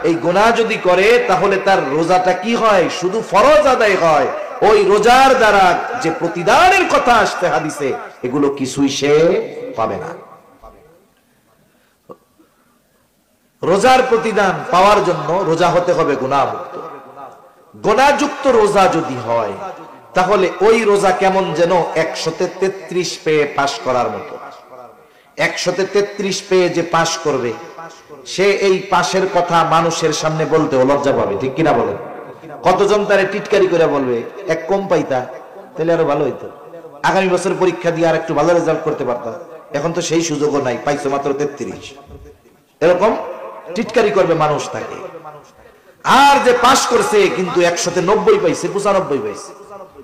[SPEAKER 1] এই গুনাহ যদি করে, তাহলে তার রোজাটা কি হয়? শুধু ফরজ আদায় হয়। ওই রোজার দ্বারা যে প্রতিদানের কথা আসছে হাদিসে, এগুলো কিছুই সে পাবে না। রোজার প্রতিদান পাওয়ার জন্য রোজা হতে হবে গুনাহমুক্ত। গুনাহযুক্ত রোজা যদি হয়, তাহলে ওই রোজা কেমন যেন 133 পেয়ে পাশ করার মতো। 133 পেয়ে যে পাশ করবে, সে এই পাশের কথা মানুষের সামনে বলতে লজ্জা পাবে, ঠিক কিনা বলেন? কতজন তারে টিটকারি করে বলবে, এক কম পাইতা তাহলে আরো ভালো হইতো, আগামী বছর পরীক্ষা দিয়ে আর একটু ভালো রেজাল্ট করতে পারতাম, এখন তো সেই সুযোগও নাই, পাইছো মাত্র 33। এরকম টিটকারি করবে মানুষ তাকে। আর যে পাশ করছে কিন্তু 190 পাইছে, 95 পাইছে,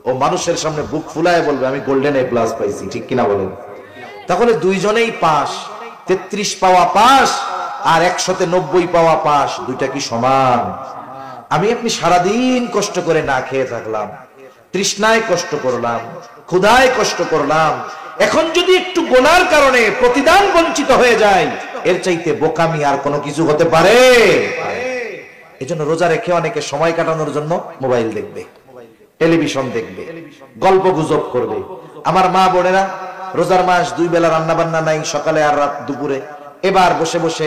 [SPEAKER 1] ও মানুষের সামনে বুক ফুলায় বলবে আমি গোল্ডেন এ প্লাস পাইছি, ঠিক কিনা বলেন? তাহলে দুইজনেই পাস, 33 পাওয়া পাস আর 190 পাওয়া পাস, দুইটা কি সমান? আমি আপনি সারাদিন কষ্ট করে না খেয়ে থাকলাম, তৃষ্ণায় কষ্ট করলাম, ক্ষুধায় কষ্ট করলাম, এখন যদি একটু গুনার কারণে প্রতিদান বঞ্চিত হয়ে যায়, এর চাইতে বোকামি আর কোনো কিছু হতে পারে? এজন্য রোজা রেখে অনেকে সময় কাটানোর জন্য মোবাইল দেখবে, টেলিভিশন দেখবে, গল্প গুজব করবে। আমার মা বোনেরা, রোজার মাস 2 বেলা রান্না বান্না নাই, সকালে আর রাত দুপুরে, এবার বসে বসে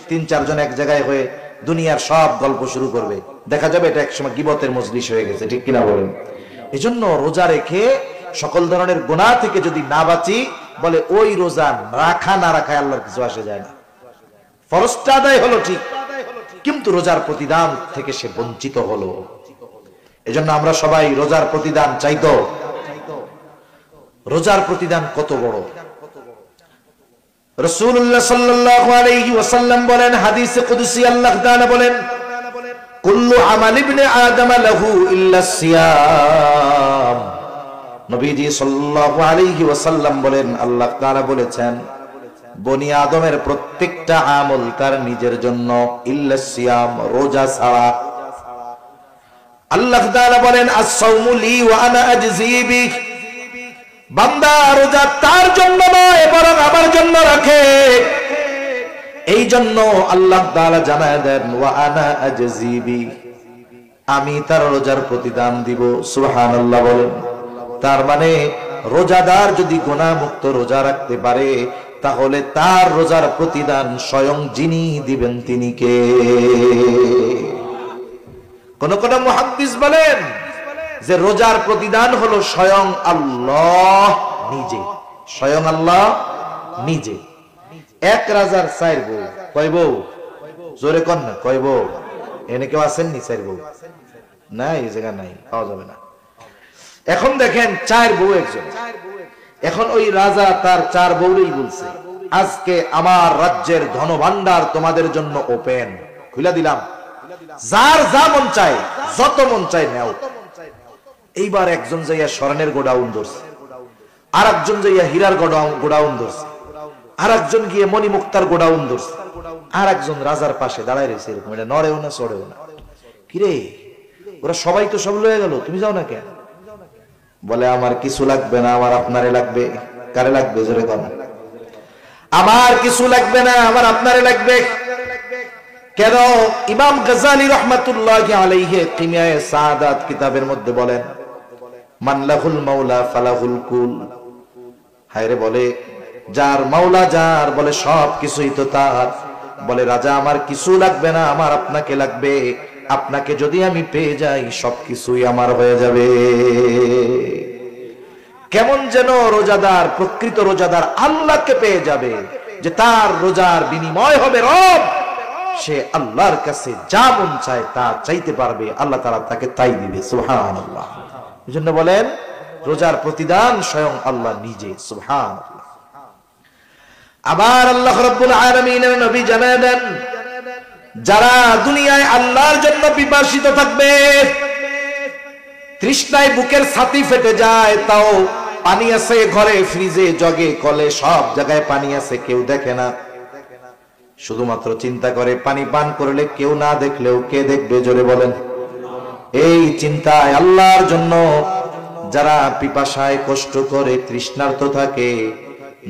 [SPEAKER 1] 3-4 জন এক জায়গায় হয়ে দুনিয়ার সব গল্প শুরু করবে। দেখা যাবে এটা একসময় গীবতের মজলিস হয়ে গেছে, ঠিক কিনা বলেন? এজন্য রোজা রেখে সকল ধরনের গুনাহ থেকে যদি না বাঁচি, বলে ওই রোজা রাখা না রাখায় আল্লাহর কিছু আসে যায় না। ফরজটা আদায় হলো ঠিক, কিন্তু রোজার প্রতিদান থেকে সে বঞ্চিত হলো। এজন্য আমরা সবাই রোজার প্রতিদান চাইতো। রোজার প্রতিদান কত বড়! রাসূলুল্লাহ সাল্লাল্লাহু আলাইহি ওয়াসাল্লাম বলেন, হাদিসে কুদসি আল্লাহ তাআলা বলেন, কুল্লু আমাল ইবনে আদম লাহু ইল্লা সিয়াম। নবীজি সাল্লাল্লাহু আলাইহি ওয়াসাল্লাম বলেন, আল্লাহ তাআলা বলেছেন, বনি আদমের প্রত্যেকটা আমল তার নিজের জন্য, ইল্লা সিয়াম, রোজা ছাড়া। আল্লাহ তাআলা বলেন, আস-সাওমু লি ওয়া আনা আজজি বিহি। বান্দা রোজা তার জন্য নয়, বরং আমার জন্য রাখে। এই জন্য আল্লাহ তাআলা জানায় দেন, ওয়া আনা আজজি বিহি, আমি তার রোজার প্রতিদান দিব। সুবহানাল্লাহ বলেন। তার মানে রোজাদার যদি গুনাহ মুক্ত রোজা রাখতে পারে, তাহলে তার রোজার প্রতিদান স্বয়ং যিনি দিবেন তিনি কে? কোন কোন মুহাদ্দিস বলেন যে রোজার প্রতিদান হলো স্বয়ং আল্লাহ নিজে। স্বয়ং আল্লাহ নিজে। এক রাজার 4 বউ। কয় বউ? জোরে কন না, কয় বউ? এনে কেউ আসেননি 4 বউ? না, এই জায়গা নাই, পাওয়া যাবে না। এখন দেখেন 4 বউ একজন। এখন ওই রাজা তার 4 বউরই বলছে, আজকে আমার রাজ্যের ধনভাণ্ডার তোমাদের জন্য ওপেন, খুলে দিলাম, যার যা মন চায়, যত মন চায় নাও। এইবার একজন যাইয়া স্বর্ণের গোডাউন ধরছে, আর একজন যাইয়া হীরার গোডাউন ধরছে, আর একজন গিয়ে মণিমুক্তার গোডাউন ধরছে, আর একজন রাজার পাশে দাঁড়ায় রয়েছে, এরকম, এটা নড়েও না চড়েও না। কিরে, ওরা সবাই তো সব লয়ে গেল, তুমি যাও না কেন? বলে, আমার কিছু লাগবে না, আমার আপনারে লাগবে। কারে লাগবে? জোরে কথা। আমার কিছু লাগবে না, আমার আপনারে লাগবে। কেন? ইমাম গাজ্জালী রাহমাতুল্লাহি আলাইহি কিমিয়ায়ে সাআদাত কিতাবের মধ্যে বলেন, মান লাহুল মাওলা ফালাহুল কুল। হায়রে, বলে যার মাওলা যার, বলে সব কিছুই তো তার। বলে রাজা, আমার কিছু লাগবে না, আমার আপনাকে লাগবে। আপনাকে যদি আমি পেয়ে যাই, সবকিছুই আমার হয়ে যাবে। কেমন যেন রোজাদার, প্রকৃত রোজাদার আল্লাহকে পেয়ে যাবে, যে তার রোজার বিনিময় হবে রব, সে আল্লাহর কাছে যা মন চায় তা চাইতে পারবে, আল্লাহ তাআলা তাকে তাই দিবে। সুবহানাল্লাহ। এজন্য বলেন রোজার প্রতিদান স্বয়ং আল্লাহ নিজে। সুবহানাল্লাহ। আবার আল্লাহ রাব্বুল আলামিনের নবী জানায় দেন, যারা দুনিয়ায় আল্লাহর জন্য পিপাসিত থাকবে, তৃষ্ণায় বুকের ছাতি ফেটে যায়, তাও পানি আছে ঘরে, ফ্রিজে, জগে, কলে, সব জায়গায় পানি আছে, কেউ দেখে না, শুধুমাত্র চিন্তা করে পানি পান করলে কেউ না দেখলেও কে দেখবে? জোরে বলেন। এই চিন্তায় আল্লাহর জন্য যারা পিপাসায় কষ্ট করে, তৃষ্ণার্ত থাকে,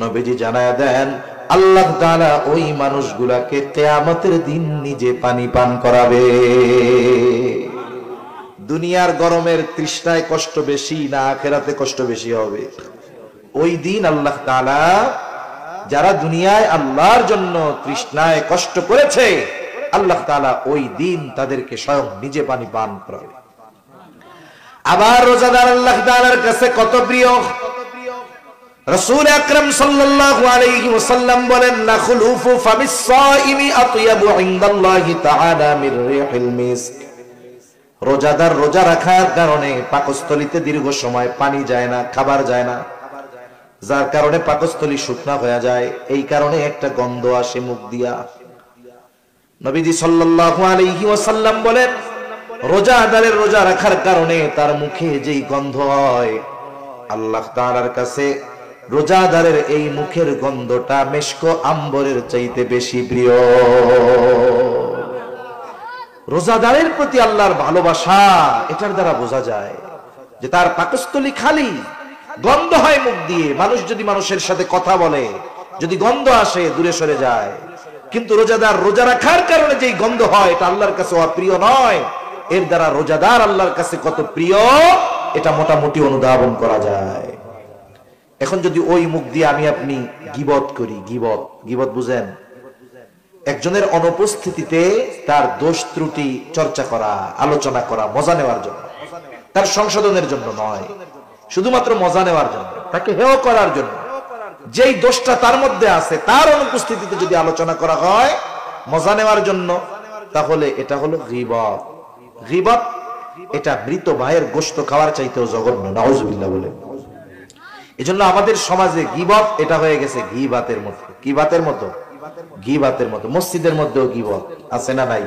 [SPEAKER 1] নবীজি জানায়া দেন আল্লাহ তাআলা ওই মানুষগুলাকে কিয়ামতের দিন নিজে পানি পান করাবে। দুনিয়ার গরমের তৃষ্ণায় কষ্ট বেশি না আখিরাতে কষ্ট বেশি হবে? ওই দিন আল্লাহ তাআলা যারা দুনিয়ায় আল্লাহর জন্য তৃষ্ণায় কষ্ট করেছে, আল্লাহ তাআলা ওই দিন তাদেরকে স্বয়ং নিজে পানি পান করাবে। আবার রোজাদার আল্লাহ তাআলার কাছে কত প্রিয়। রাসূল আকরাম সাল্লাল্লাহু আলাইহি ওয়াসাল্লাম বলেন, লা খুলুফু ফামিস সাইমি আতয়াবু ইনদাল্লাহি তাআলা মির রিহিল মিস্ক। রোজাদার রোজা রাখার কারণে পাকস্থলীতে দীর্ঘ সময় পানি যায় না, খাবার যায় না, যার কারণে পাকস্থলী শুকনা হয়ে যায়, এই কারণে একটা গন্ধ আসে মুখ দিয়া। নবীজি সাল্লাল্লাহু আলাইহি ওয়াসাল্লাম বলেন, রোজাদারের রোজা রাখার কারণে তার মুখে যেই গন্ধ হয়, আল্লাহ তাআলার কাছে রোজাদারের এই মুখের গন্ধটা মেশক আম্বরের চাইতে বেশি প্রিয়। রোজাদারের প্রতি আল্লাহর ভালোবাসা এটার দ্বারা বোঝা যায় যে তার পাকস্থলী খালি, গন্ধ হয় মুখ দিয়ে। মানুষ যদি মানুষের সাথে কথা বলে, যদি গন্ধ আসে, দূরে সরে যায়। কিন্তু রোজাদার রোজা রাখার কারণে যেই গন্ধ হয়, এটা আল্লাহর কাছে অপ্রিয় নয়। এর দ্বারা রোজাদার আল্লাহর কাছে কত প্রিয়, এটা মোটামুটি অনুধাবন করা যায়। এখন যদি ওই মুখ দিয়ে আমি আপনি গীবত করি, গীবত বুঝেন? একজনের অনুপস্থিতিতে তার দোষ ত্রুটি চর্চা করা, আলোচনা করা, মজা নেওয়ার জন্য, তার সংশোধনের জন্য নয়, শুধুমাত্র মজা নেওয়ার জন্য, তাকে হেয় করার জন্য। যেই দোষটা তার মধ্যে আছে, তার অনুপস্থিতিতে যদি আলোচনা করা হয় মজা নেওয়ার জন্য, তাহলে এটা হলো গীবত। গীবত এটা মৃত ভাইয়ের গোশত খাওয়ার চাইতেও জঘন্য, নাউজুবিল্লাহ বলে। এজন্য আমাদের সমাজে গীবত এটা হয়ে গেছে গীবাতের মতো। কি বাতের মতো? গীবাতের মতো। মসজিদের মধ্যেও গীবত আছে না নাই?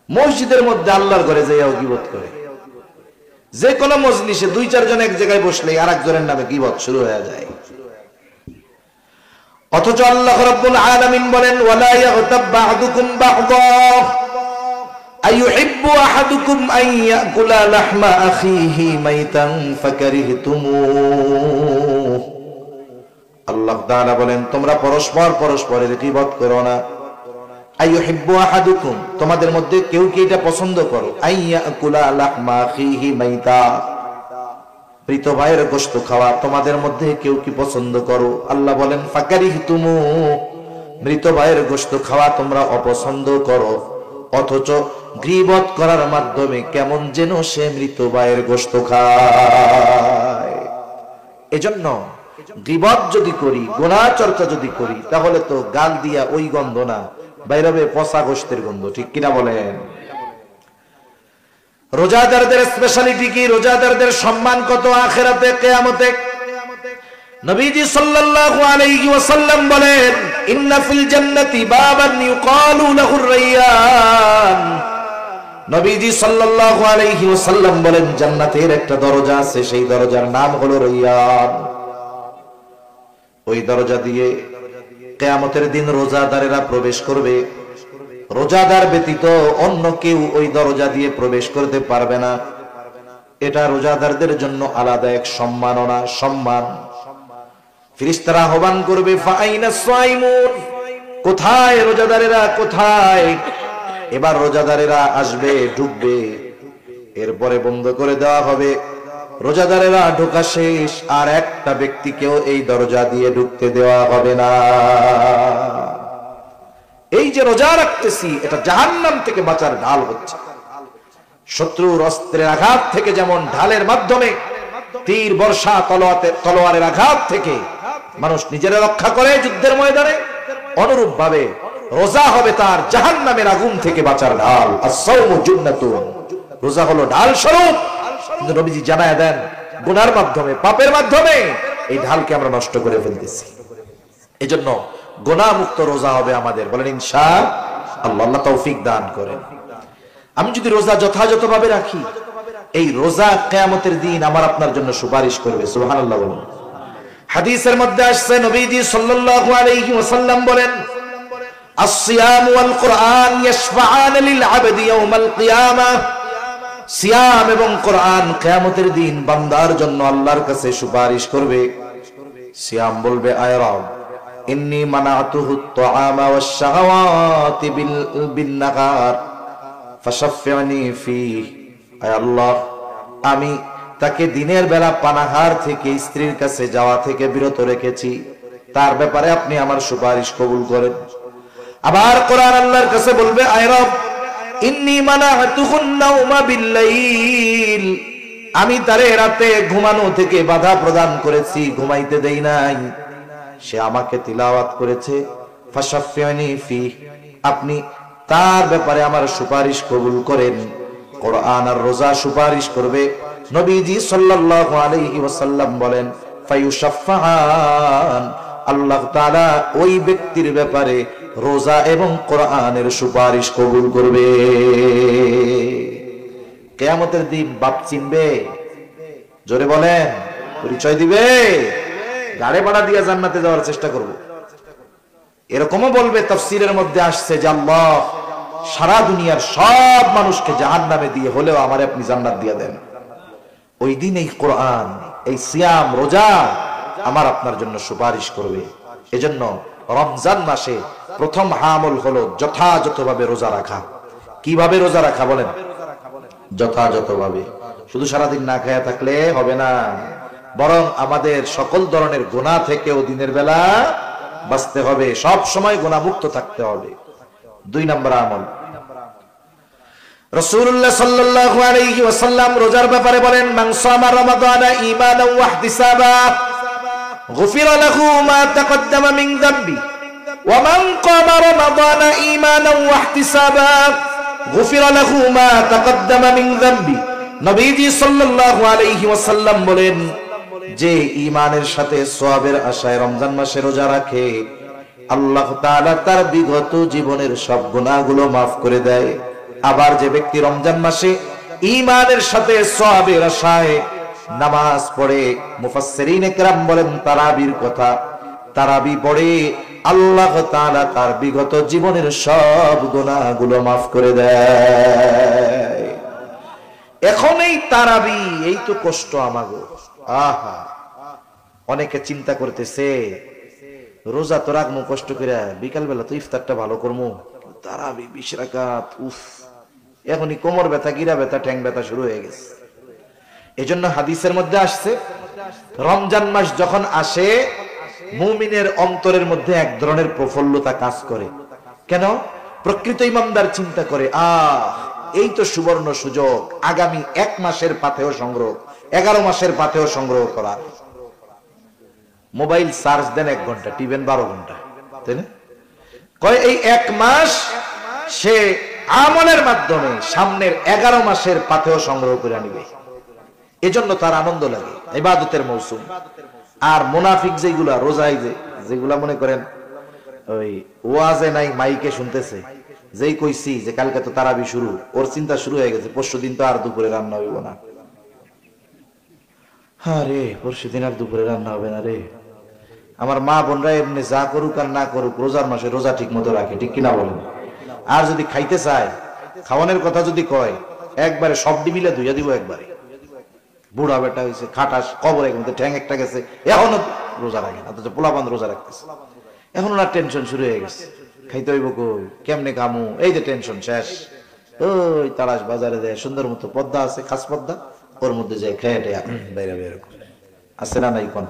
[SPEAKER 1] মসজিদের মধ্যে আল্লাহর ঘরে যাইয়াও গীবত করে। যে কোনো মজলিসে 2-4 জন এক জায়গায় বসলে আর একজনের নামে গীবত শুরু হয়ে যায়। অথচ আল্লাহ রাব্বুল আলামিন বলেন, ওয়ালা ইয়াগতাব বা'দুকুম বা'দা আইয়ুহিব্বু আহাদুকুম আন ইয়াকুলা লাহমা আখিহি মাইতান ফাকারিহতুমুহ। আল্লাহ তাআলা বলেন, তোমরা পরস্পরের গীবত করো না। আইয়ুহিব্বু আহাদুকুম, তোমাদের মধ্যে কেউ কি এটা পছন্দ করো? আন ইয়াকুলা লাহমা আখিহি মাইতা, মৃত ভাইয়ের গোশত খাওয়া তোমাদের মধ্যে কেউ কি পছন্দ করো? আল্লাহ বলেন, ফাকারিহতুমুহ, মৃত ভাইয়ের গোশত খাওয়া তোমরা অপছন্দ করো। অথচ গীবত করার মাধ্যমে কেমন যেন সে মৃত ভাইয়ের গোশত খায়। এজন্য গীবত যদি করি, গুনাহ চর্চা যদি করি, তাহলে তো গাল দিয়া ওই গন্ধ না, বাইরে পচা গোশতের গন্ধ। ঠিক কিনা বলেন? রোজাদারদের স্পেশালিটি কি? রোজাদারদের সম্মান কত আখিরাতে, কিয়ামতে? নবীজি সাল্লাল্লাহু আলাইহি ওয়াসাল্লাম বলেন, ইন্না ফিল জান্নাতি বাবান ইউকালু লাহুর রায়্যান। নবীজি সাল্লাল্লাহু আলাইহি ওয়াসাল্লাম বলেন, জান্নাতের একটা দরজা আছে, সেই দরজার নাম হলো রায়্যান। ওই দরজা দিয়ে কিয়ামতের দিন রোজাদারেরা প্রবেশ করবে। রোজাদার ব্যতীত অন্য কেউ ওই দরজা দিয়ে প্রবেশ করতে পারবে না। এটা রোজাদারদের জন্য আলাদা এক সম্মাননা, সম্মান। ফেরেশতারা আহ্বান করবে, ফাআইনাস সাইমুন, কোথায় রোজাদারেরা, কোথায়? এবার রোজাদারেরা আসবে, ঢুকবে, এরপরে বন্ধ করে দেওয়া হবে। রোজাদারেরা ঢোকা শেষ, আর একটা ব্যক্তিকেও এই দরজা দিয়ে ঢুকতে দেওয়া হবে না। এই যে রোজা রাখতেছি, এটা জাহান্নাম থেকে বাঁচার ঢাল হচ্ছে। শত্রুর অস্ত্রের আঘাত থেকে যেমন ঢালের মাধ্যমে তীর বর্ষা তলোয়ারের আঘাত থেকে মানুষ নিজেরা রক্ষা করে যুদ্ধের ময়দানে, অনুরূপ ভাবে রোজা হবে তার জাহান্নামের আগুন থেকে বাঁচার ঢাল। as-sawmu junnatun, রোজা হলো ঢাল স্বরূপ। কিন্তু নবীজি জানায় দেন গুনার মাধ্যমে, পাপের মাধ্যমে এই ঢালকে আমরা নষ্ট করে ফেলতেছি। এজন্য গুনাহ মুক্ত রোজা হবে আমাদের, বলেন ইনশাআল্লাহ। আল্লাহ তৌফিক দান করেন। আমি যদি রোজা যথাযথভাবে রাখি, এই রোজা কিয়ামতের দিন আমার আপনার জন্য সুপারিশ করবে। সুবহানাল্লাহ বলুন। হাদিসের মধ্যে আসছে নবীজি সাল্লাল্লাহু আলাইহি ওয়াসাল্লাম বলেন, আস-সিয়াম ওয়াল কুরআন ইয়াশফাআন লিল আবদি ইয়াওমাল কিয়ামাহ। সিয়াম এবং কোরআন কিয়ামতের দিন বান্দার জন্য আল্লাহর কাছে সুপারিশ করবে। সিয়াম বলবে, আয় রব, ইন্নী মানাতুহু আত-তাআমা ওয়াশ-শাহাওয়াতি বিন-নাহার ফাশাফি'নি ফীহি। আয় আল্লাহ, আমি তাকে দিনের বেলা পানাহার থেকে, স্ত্রীর কাছে যাওয়া থেকে বিরত রেখেছি, তার ব্যাপারে আপনি আমার সুপারিশ কবুল করেন। আবার কোরআন আল্লাহর কাছে বলবে, আয় রব, ইন্নী মানাতুহুন নাওমা বিল-লাইল, আমি তারে রাতে ঘুমানো থেকে বাধা প্রদান করেছি, ঘুমাইতে দেই নাই, সে আমাকে তিলাওয়াত করেছে। ফাশাফি'নি ফীহি, আপনি তার ব্যাপারে আমার সুপারিশ কবুল করেন। কোরআন আর রোজা সুপারিশ করবে। নবীজি সাল্লাল্লাহু আলাইহি ওয়াসাল্লাম বলেন, ফায়ুশাফফাআন, আল্লাহ তাআলা ওই ব্যক্তির ব্যাপারে রোজা এবং কোরআনের সুপারিশ কবুল করবে। কিয়ামতের দিন বাপ চিনবে? জোরে বলেন, পরিচয় দিবে? গাড়ি ভাড়া দিয়ে জান্নাতে যাওয়ার চেষ্টা করব। এরকমও বলবে, তাফসীরের মধ্যে আসছে যে আল্লাহ সারা দুনিয়ার সব মানুষকে জাহান্নামে দিয়ে হলেও আমারে আপনি জান্নাত দিয়ে দেন। ওই দিন এই কোরআন, এই সিয়াম, রোজা আমার আপনার জন্য সুপারিশ করবে। এজন্য রমজান মাসে প্রথম আমল হলো যথাযথভাবে রোজা রাখা। কিভাবে রোজা রাখা বলেন? যথাযথভাবে। শুধু সারাদিন না খেয়ে থাকলে হবে না, বরং আমাদের সকল ধরনের গুনাহ থেকেও দিনের বেলা বাঁচতে হবে, সব সময় গুনাহ মুক্ত থাকতে হবে। 2 নম্বর আমল, রাসূলুল্লাহ সাল্লাল্লাহু আলাইহি ওয়াসাল্লাম রোজার ব্যাপারে বলেন, মান সামা রমাদানা ঈমানান ওয়া ইহতিসাবা গুফিরা লাহু মা তাকদ্দামা মিন যামবি ওয়া মান কামা রমাদানা ঈমানান ওয়া ইহতিসাবা গুফিরা লাহু মা তাকদ্দামা মিন যামবি। নবীজি সাল্লাল্লাহু আলাইহি ওয়াসাল্লাম বলেন, যে ঈমানের সাথে সওয়াবের আশায় রমজান মাসে রোজা রাখে, আল্লাহ তাআলা তার বিগত জীবনের সব গুনাহগুলো মাফ করে দেয়। আবার যে ব্যক্তি রমজান মাসে ঈমানের সাথে সওয়াবের আশায় নামাজ পড়ে, মুফাসসিরিনে কেরাম বলেন তারাবির কথা, তারাবি পড়ে, আল্লাহ তাআলা তার বিগত জীবনের সব গুনাহগুলো মাফ করে দেয়। এখন এই তারাবি, এই তো কষ্ট আমাগো। আহা, অনেকে চিন্তা করতেছে রোজা তো রাখবো কষ্ট করে, বিকাল বেলা তো ইফতারটা ভালো করবো, তারাবি 20 রাকাত, উফ, এখনই কোমর ব্যথা, গিরা ব্যথা, ঠ্যাং ব্যথা শুরু হয়ে গেছে। এজন্য হাদিসের মধ্যে আসছে, রমজান মাস যখন আসে মুমিনের অন্তরের মধ্যে এক ধরনের প্রফুল্লতা কাজ করে। কেন? প্রকৃত ইমানদার চিন্তা করে, এই তো সুবর্ণ সুযোগ, আগামী 1 মাসের পাথেয় সংগ্রহ, 11 মাসের পাথেয় সংগ্রহ করা। মোবাইল চার্জ দেন 1 ঘন্টা, টিভেন 12 ঘন্টা, তাই না? কয় এই 1 মাস সে আমলের মাধ্যমে সামনের 11 মাসের পাথেয় সংগ্রহ করে নিবে। এজন্য তার আনন্দ লাগে, ইবাদতের মৌসুম। আর মুনাফিক যেগুলা রোজায় যেগুলা মনে করেন ওই ওয়াজে নাই, মাইকে শুনতেছে, যেই কইছি যে কালকে তো তারাবি শুরু, ওর চিন্তা শুরু হয়ে গেছে পরশু দিন তো আর দুপুরে রান্না হইব না। আরে পরশু দিন আর দুপুরে রান্না হবে না রে। আমার মা বোনরা এমনি যা করুক আর না করুক, রোজার মাসে রোজা ঠিক মতো রাখে, ঠিক কিনা বলেন? আর যদি খাইতে চায়, খাওয়ানোর কথা যদি কয়, একবারে সব ডিবিলে ধুইয়া দিব একবারে। বুড়া বেটা হয়েছে, খাটাস, কবরের মধ্যে ঠ্যাং একটা গেছে, এখনো রোজা রাখে, অথচ পোলাপান রোজা রাখতেছে। এখন ওনার টেনশন শুরু হয়ে গেছে, খাইতে হইব কই, কেমনে খামু, এই যে টেনশন শেষ। ওই তারাস বাজারে যায়, সুন্দর মতো পদ্মা আছে, খাস পদ্মা, ওর মধ্যে যায় খেয়ে বাইরে বের আছে না নাই কোন।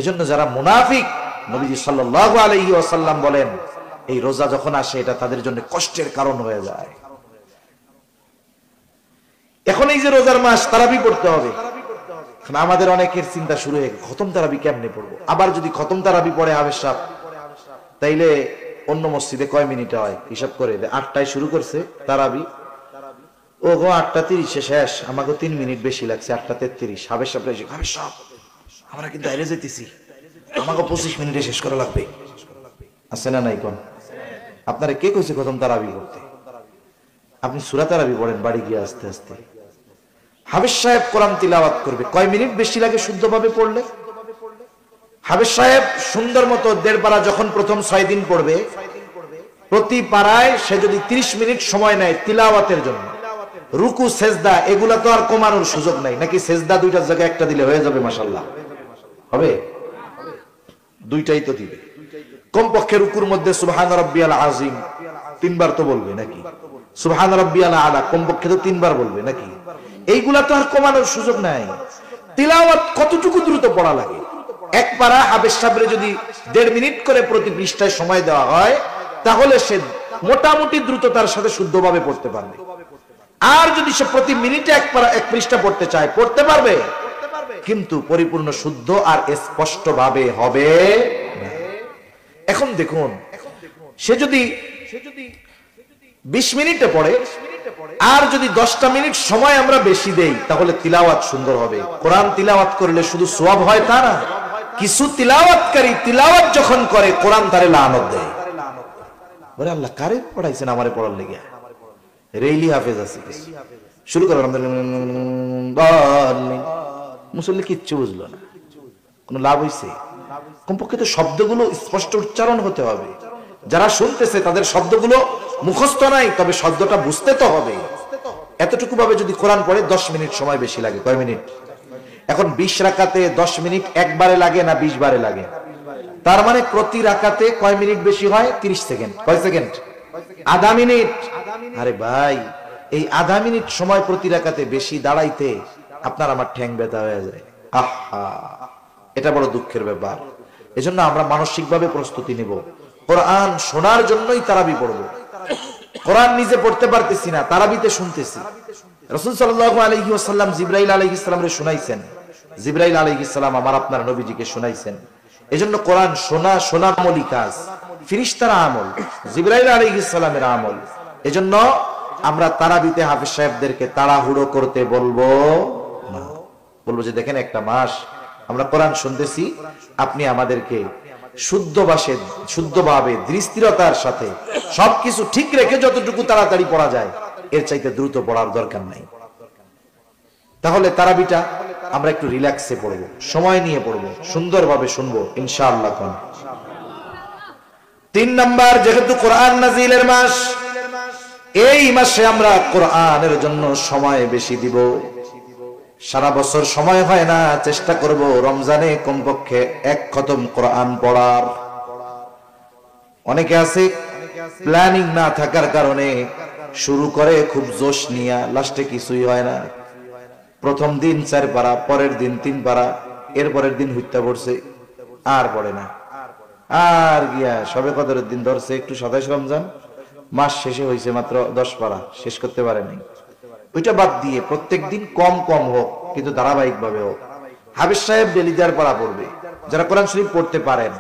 [SPEAKER 1] এজন্য যারা মুনাফিক, নবীজি সাল্লাল্লাহু আলাইহি ওয়াসাল্লাম বলেন, এই রোজা যখন আসে এটা তাদের জন্য কষ্টের কারণ হয়ে যায়। এখন এই যে রোজার মাস, তারাবি পড়তে হবে, আমাদের অনেকের চিন্তা শুরু হয়ে খতম তারাবি কেমনে পড়বো, আবার যদি খতম তারাবি পড়ে হাফেজ সাহেব তাইলে অন্য মসজিদে কয় মিনিট হয় হিসাব করে 8টায় শুরু করছে তারাবি, ও গো 8:30 শেষ, আমাকে 3 মিনিট বেশি লাগছে 8:33। হাফেজ সাহেব এসে হাফেজ সাহেব আমরা কিন্তু বাইরে যেতেছি, আমাকে 25 মিনিটে শেষ করা লাগবে। আছে না নাই কোন? আপনারা কে কইছে খতম তারাবি করতে? আপনি সূরা তারাবি পড়েন বাড়ি গিয়ে আস্তে আস্তে। হাফেজ সাহেব কোরআন তিলাওয়াত করবে, কয় মিনিট বেশি লাগে শুদ্ধভাবে পড়লে? হাফেজ সাহেব সুন্দর মতো 1.5 পারা যখন প্রথম 6 দিন পড়বে, প্রতি পারায় সে যদি 30 মিনিট সময় নেয় তিলাওয়াতের জন্য, রুকু সেজদা এগুলা তো আর কমানোর সুযোগ নাই, নাকি সেজদা 2টার জায়গায় একটা দিলে হয়ে যাবে? মাশাআল্লাহ হবে, 2টাই তো দিবে। কমপক্ষে রুকুর মধ্যে সুবহান রাব্বিয়াল আযীম 3 বার তো বলবে নাকি, সুবহান রাব্বিয়াল আলা কমপক্ষে তো 3 বার বলবে নাকি। এইগুলা তো আর কমানোর সুযোগ নাই। তিলাওয়াত কতটুকু দ্রুত পড়া লাগে? এক পারা হাফেজ সাহেবের যদি 1.5 মিনিট করে প্রতি পৃষ্ঠায় সময় দেওয়া হয়, তাহলে সে মোটামুটি দ্রুততার সাথে শুদ্ধভাবে পড়তে পারবে। আর যদি সে প্রতি মিনিটে এক পৃষ্ঠা পড়তে চায়, পড়তে পারবে, কিন্তু পরিপূর্ণ শুদ্ধ আর স্পষ্ট ভাবে হবে না। এখন দেখুন, সে যদি 20 মিনিটে পড়ে আর যদি 10টা মিনিট সময় আমরা বেশি দেই, তাহলে তিলাওয়াত সুন্দর হবে। কোরআন তিলাওয়াত করলে শুধু সওয়াব হয় তা না, কিছু তিলাওয়াতকারী তিলাওয়াত যখন করে কোরআন তারে লানত দেয়। বলে আল্লাহ কারে পড়াইছেন আমারে পড়ার লেগে? রেইলি হাফেজ আছে, শুরু করেন মুসল্লি কিচ্ছু বুঝলো না, কোনো লাভ হইছে? কমপক্ষে তো শব্দগুলো স্পষ্ট উচ্চারণ হতে হবে। যারা শুনতেছে তাদের শব্দগুলো মুখস্থ নাই, তবে শব্দটা বুঝতে তো হবে। এতটুকু ভাবে যদি কোরআন পড়ে 10 মিনিট সময় বেশি লাগে। কয় মিনিট? এখন 20 রাকাতে 10 মিনিট একবারে লাগে না 20 বারে লাগে? তার মানে প্রতি রাকাতে কয় মিনিট বেশি হয়? 30 সেকেন্ড। কয় সেকেন্ড? আধা মিনিট। আরে ভাই, এই আধা মিনিট সময় প্রতি রাকাতে বেশি দাঁড়াইতে আপনার আমার ঠ্যাং ব্যথা হয়ে যায়। আহা, এটা বড় দুঃখের ব্যাপার। এজন্য আমরা মানসিকভাবে প্রস্তুতি নিব, কোরআন শোনার জন্যই তারাবি পড়ব। কোরআন নিজে পড়তে পারতেছি না, তারাবিতে শুনতেছি। রাসূল সাল্লাল্লাহু আলাইহি ওয়াসাল্লাম জিবরাইল আলাইহিস সালামরে শুনাইছেন, জিবরাইল আলাইহিস সালাম আমার আপনার নবীজিকে শুনাইছেন। এজন্য কোরআন শোনা আমলি কাজ, ফেরেশতার আমল, জিবরাইল আলাইহিস সালামের আমল। এজন্য আমরা তারাবিতে হাফেজ সাহেবদেরকে তাড়াহুড়ো করতে বলবো না। বলবো যে দেখেন, একটা মাস আমরা কোরআন শুনতেছি, আপনি আমাদেরকে শুদ্ধভাবে দৃষ্টিরতার সাথে সবকিছু ঠিক রেখে যতটুকু তাড়াতাড়ি পড়া যায় এর চাইতে দ্রুত পড়ার দরকার নাই। তাহলে তারাবিটা আমরা একটু রিল্যাক্সে পড়বো, সময় নিয়ে পড়বো, সুন্দরভাবে শুনবো ইনশাআল্লাহ। 3 নাম্বার, যেহেতু কোরআন নাজিলের মাস, এই মাসে আমরা কোরআনের জন্য সময় বেশি দিব। সারা বছর সময় হয় না, চেষ্টা করব রমজানে কমপক্ষে 1 খতম কোরআন পড়ার। অনেকে আছে প্ল্যানিং না থাকার কারণে শুরু করে খুব জোশ নিয়ে, লাস্টে কিছুই হয় না। প্রথম দিন 4 পারা, পরের দিন 3 পারা, এর পরের দিন হুইত্যা পড়ছে, আর পড়ে না। আর গিয়া সবে কদরের দিন ধরছে, একটু 27 রমজান, মাস শেষে হয়েছে মাত্র 10 পারা, শেষ করতে পারে নাই। ওইটা বাদ দিয়ে প্রত্যেক দিন কম কম হোক, কিন্তু ধারাবাহিক ভাবে হোক। হাফেজ সাহেব ডেলিদার পারা পড়বে, যারা কোরআন শরীফ পড়তে পারেন,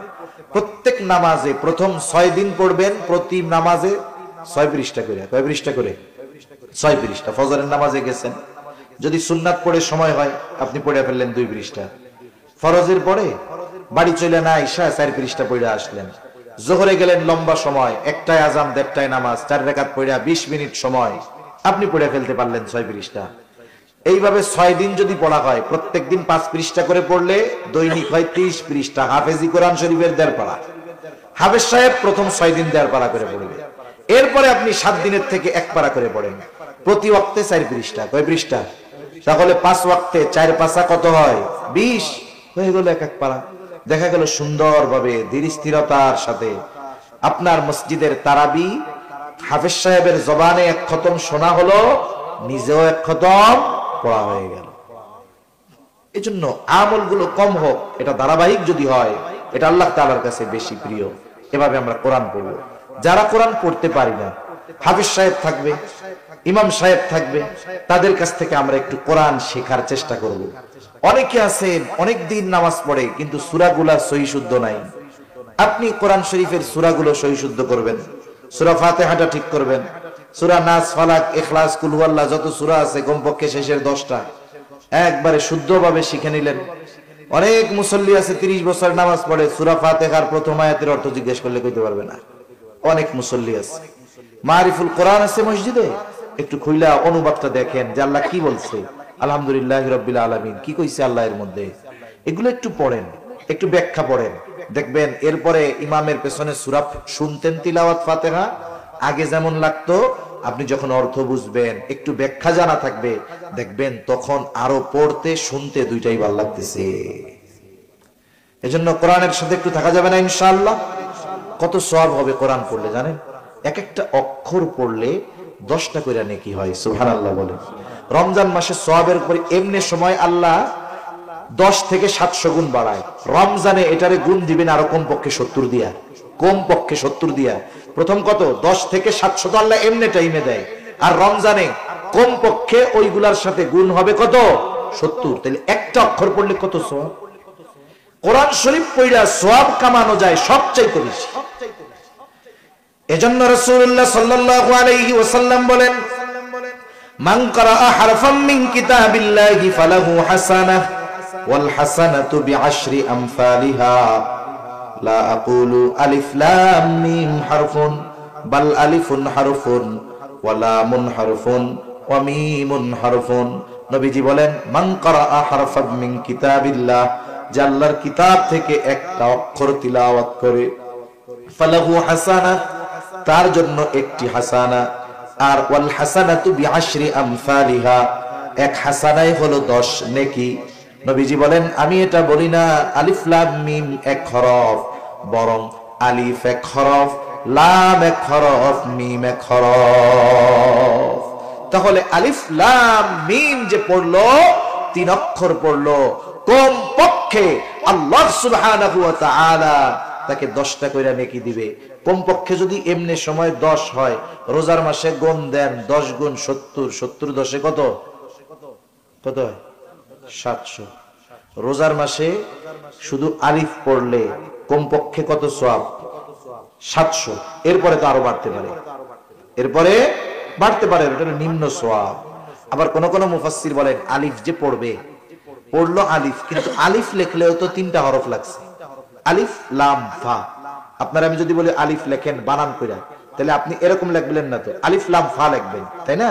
[SPEAKER 1] প্রত্যেক নামাজে প্রথম 6 দিন পড়বেন, প্রতি নামাজে 6 পৃষ্ঠা করে। কয় পৃষ্ঠা করে? 6 পৃষ্ঠা। ফজরের নামাজে গেছেন, যদি সুন্নাত পড়ে সময় হয় আপনি পড়ে ফেললেন 2 পৃষ্ঠা। ফরজের পরে বাড়ি চলে না ঈশা 4 পৃষ্ঠা পড়ে আসলেন। জোহরে গেলেন লম্বা সময়, একটাই আজান 1টায় নামাজ, 4 রাকাত পড়ে 20 মিনিট সময়, আপনি পড়ে ফেলতে পারলেন 6 পৃষ্ঠা। এইভাবে 6 দিন যদি পড়া হয়, প্রত্যেক দিন 5 পৃষ্ঠা করে পড়লে দৈনিক হয় 30 পৃষ্ঠা। হাফেজি কোরআন শরীফের 1.5 পারা। হাফেজ সাহেব প্রথম 6 দিন 1.5 পারা করে পড়বে, এরপরে আপনি 7 দিনের থেকে 1 পারা করে পড়েন। প্রতি ওয়াক্তে 4 পৃষ্ঠা। কয় পৃষ্ঠা? তাহলে 5 ওয়াক্তে 4 পাশা কত হয়? 20 হয়ে গেল 1 পারা। দেখা গেল সুন্দরভাবে ধীর স্থিরতার সাথে আপনার মসজিদের তারাবি হাফেজ সাহেবের জবানে 1 খতম শোনা হলো, নিজেও 1 খতম পড়া হয়ে গেল। এজন্য আমলগুলো কম হোক, এটা ধারাবাহিক যদি হয়, এটা আল্লাহ তাআলার কাছে বেশি প্রিয়। এভাবে আমরা কোরআন পড়ব। যারা কোরআন পড়তে পারি না, হাফেজ সাহেব থাকবে, ইমাম সাহেব থাকবে, তাদের কাছ থেকে আমরা একটু কোরআন শেখার চেষ্টা করব। অনেকে আছেন অনেক দিন নামাজ পড়ে কিন্তু সূরাগুলা সহি শুদ্ধ নাই। আপনি কোরআন শরীফের সূরাগুলো সহি শুদ্ধ করবেন, সূরা ফাতিহাটা ঠিক করবেন, সূরা নাস, ফালাক, ইখলাস, কুল হুয়াল্লাহ যত সূরা আছে কমপক্ষে শেষের 10টা একবারে শুদ্ধভাবে শিখে নিলেন। অনেক মুসল্লি আছে 30 বছর নামাজ পড়ে, সূরা ফাতিহার প্রথম আয়াতের অর্থ জিজ্ঞেস করলে কইতে পারবে না। অনেক মুসল্লি আছে, মারিফুল কোরআন আছে মসজিদে, একটু খুইলা অনুবাদটা দেখেন যে আল্লাহ কি বলছে, আলহামদুলিল্লাহি রাব্বিল আলামিন কি কইছে আল্লাহ এর মধ্যে, এগুলো একটু পড়েন, একটু ব্যাখ্যা পড়েন, দেখবেন এরপরে ইমামের পেছনে সূরা শুনতেন তিলাওয়াত ফাতিহা আগে যেমন লাগতো, আপনি যখন অর্থ বুঝবেন একটু ব্যাখ্যা জানা থাকবে, দেখবেন তখন আরো পড়তে শুনতে দুইটাই ভালো লাগতেছে। এজন্য কোরআনের সাথে একটু থাকা যাবে না ইনশাআল্লাহ। কত সওয়াব হবে কোরআন পড়লে জানেন? এক একটা অক্ষর পড়লে 10টা করে নেকি হয়, সুবহানাল্লাহ বলে। রমজান মাসে সওয়াবের উপর এমনি সময় আল্লাহ 10 থেকে 700 গুণ বাড়ায়। রমজানে এটারে গুণ দিবেন আরো কমপক্ষে 70 দিয়া, কমপক্ষে 70 দিয়া। প্রথম কত 10 থেকে 700 তো আল্লাহ এমনি টাইমে দেয়, আর রমজানে কমপক্ষে ওইগুলার সাথে গুণ হবে কত 70। তাহলে একটা অক্ষর পড়লে কত সওয়াব। কোরআন শরীফ পড়া সওয়াব কামানো যায় সবচাইতে বেশি। এজন্য রাসূলুল্লাহ সাল্লাল্লাহু আলাইহি ওয়াসাল্লাম বলেন, মান ক্বারাআ হারফাম মিন কিতাবিল্লাহি ফালাহু হাসানাহ ওয়াল হাসানাতু বিআশরি আমসালিহা লা আকুলু আলিফ লাম মিম হারফুন বাল আলিফুন হারফুন ওয়া লামুন হারফুন ওয়া মিমুন হারফুন। নবীজি বলেন, মান ক্বারাআ হারফাম মিন কিতাবিল্লাহ, যে আল্লাহর কিতাব থেকে একটা অক্ষর তিলাওয়াত করে, ফালাহু হাসানাহ, তার জন্য একটি হাসানা, আর ওয়াল হাসানাতু বিআশরি আমসালিহা, এক হাসানাই হলো 10 নেকি। নবীজি বলেন, আমি এটা বলি না আলিফ লাম মিম এক হরফ, বরং আলিফ এক হরফ, লাম এক হরফ, মিম এক হরফ। তাহলে আলিফ লাম মিম যে পড়লো 3 অক্ষর পড়লো, কম পক্ষে আল্লাহ সুবহানাহু ওয়া তাআলা তাকে 10টা কইরা নেকি দিবে। কমপক্ষে যদি এমনি সময় 10 হয়, রোজার মাসে গুণ দেন 10 গুণ 70, 70 10 কত কত হয় 700। রোজার মাসে শুধু আলিফ পড়লে কমপক্ষে কত সওয়াব 700। এরপরে তো আরো বাড়তে পারে, এরপরে বাড়তে পারে, এটা নিম্ন সওয়াব। আবার কোন কোন মুফাসসির বলেন, আলিফ যে পড়লো আলিফ, কিন্তু আলিফ লিখলেও তো 3টা হরফ লাগছে, আলিফ লাম ফা। আপনার আমি যদি বলি আলিফ লেখেন বানান কইরা, তাহলে আপনি এরকম লিখবেন না, তো আলিফ লাম ফা লিখবেন, তাই না?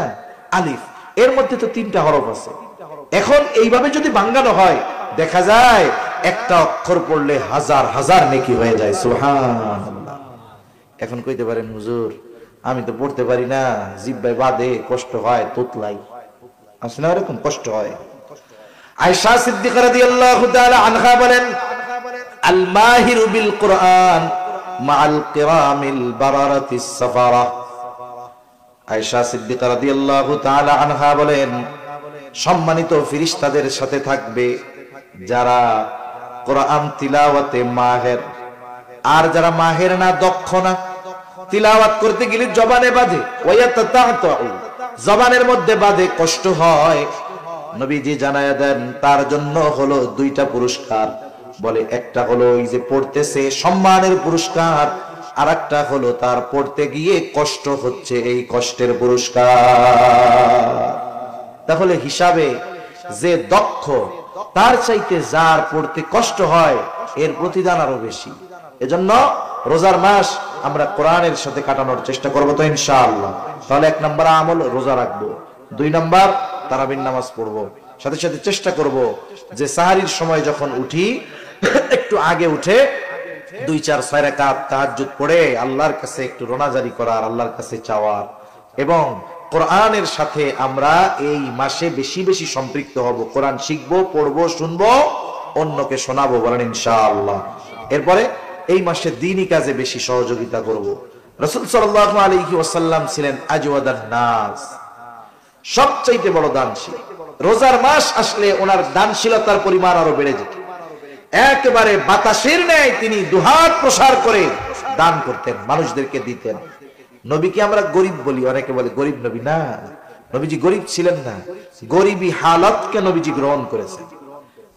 [SPEAKER 1] আলিফ এর মধ্যে তো 3টা হরফ আছে। এখন এইভাবে যদি ভাঙানো হয়, দেখা যায় একটা অক্ষর পড়লে হাজার হাজার নেকি হয়ে যায়, সুবহানাল্লাহ। এখন কইতে পারেন, হুজুর আমি তো পড়তে পারি না, জিহ্বায় বাদে, কষ্ট হয়, তোতলাই আসে না, এরকম কষ্ট হয়। আয়েশা সিদ্দিকা রাদিয়াল্লাহু তাআলা আনহা বলেন, আল মাহিরু বিল কুরআন মাআল কিরামিল বারারাতিস সাফারা। আয়েশা সিদ্দিকা রাদিয়াল্লাহু তাআলা আনহা বলেন, সম্মানিত ফেরেশতাদের সাথে থাকবে যারা কোরআন তিলাওয়াতে মাহের, আর যারা মাহের না, দক্ষ না, তিলাওয়াত করতে গেলে জবানে বাজে, ওয়ায়াতাতাউ, জবানের মধ্যে বাজে, কষ্ট হয়। নবীজি জানায়া দেন তার জন্য হলো 2টা পুরস্কার। বলে একটা হলো ওই যে পড়তেছে সম্মানের পুরস্কার, আর একটা হলো তার পড়তে গিয়ে কষ্ট হচ্ছে, এই কষ্টের পুরস্কার। তাহলে হিসাবে যে দক্ষ তার চাইতে যার পড়তে কষ্ট হয় এর প্রতিদান আরো বেশি। এজন্য রোজার মাস আমরা কোরআনের সাথে কাটানোর চেষ্টা করব তো ইনশাআল্লাহ। তাহলে 1 নম্বর আমল রোজা রাখবো, 2 নম্বর তারাবির নামাজ পড়বো, সাথে সাথে চেষ্টা করব যে সাহারির সময় যখন উঠি একটু আগে উঠে 2-4-6 রাকাত তাহাজ্জুদ পড়ে আল্লাহর কাছে একটু রোনাজারি করার, আল্লাহর কাছে চাওয়ার, এবং কোরআনের সাথে আমরা এই মাসে বেশি বেশি সম্পৃক্ত হব। কোরআন শিখবো, পড়বো, শুনবো, অন্যকে শোনাবো, বলেন ইনশাআল্লাহ। এরপরে এই মাসে দ্বীনি কাজে বেশি সহযোগিতা করব। রাসূল সাল্লাল্লাহু আলাইহি ওয়াসাল্লাম ছিলেন আজওয়াদান নাস, সবচাইতে বড় দানশীল। রোজার মাস আসলে ওনার দানশীলতার পরিমাণ আরো বেড়ে যেত। একেবারে বাতাসের ন্যায় তিনি দুহাত প্রসার করে দান করতেন, মানুষদেরকে দিতেন। নবীকে আমরা গরিব বলি, অনেকে বলে গরিব নবী, না, নবীজি গরিব ছিলেন না, গরিবী হালাতকে নবীজি গ্রহণ করেছেন।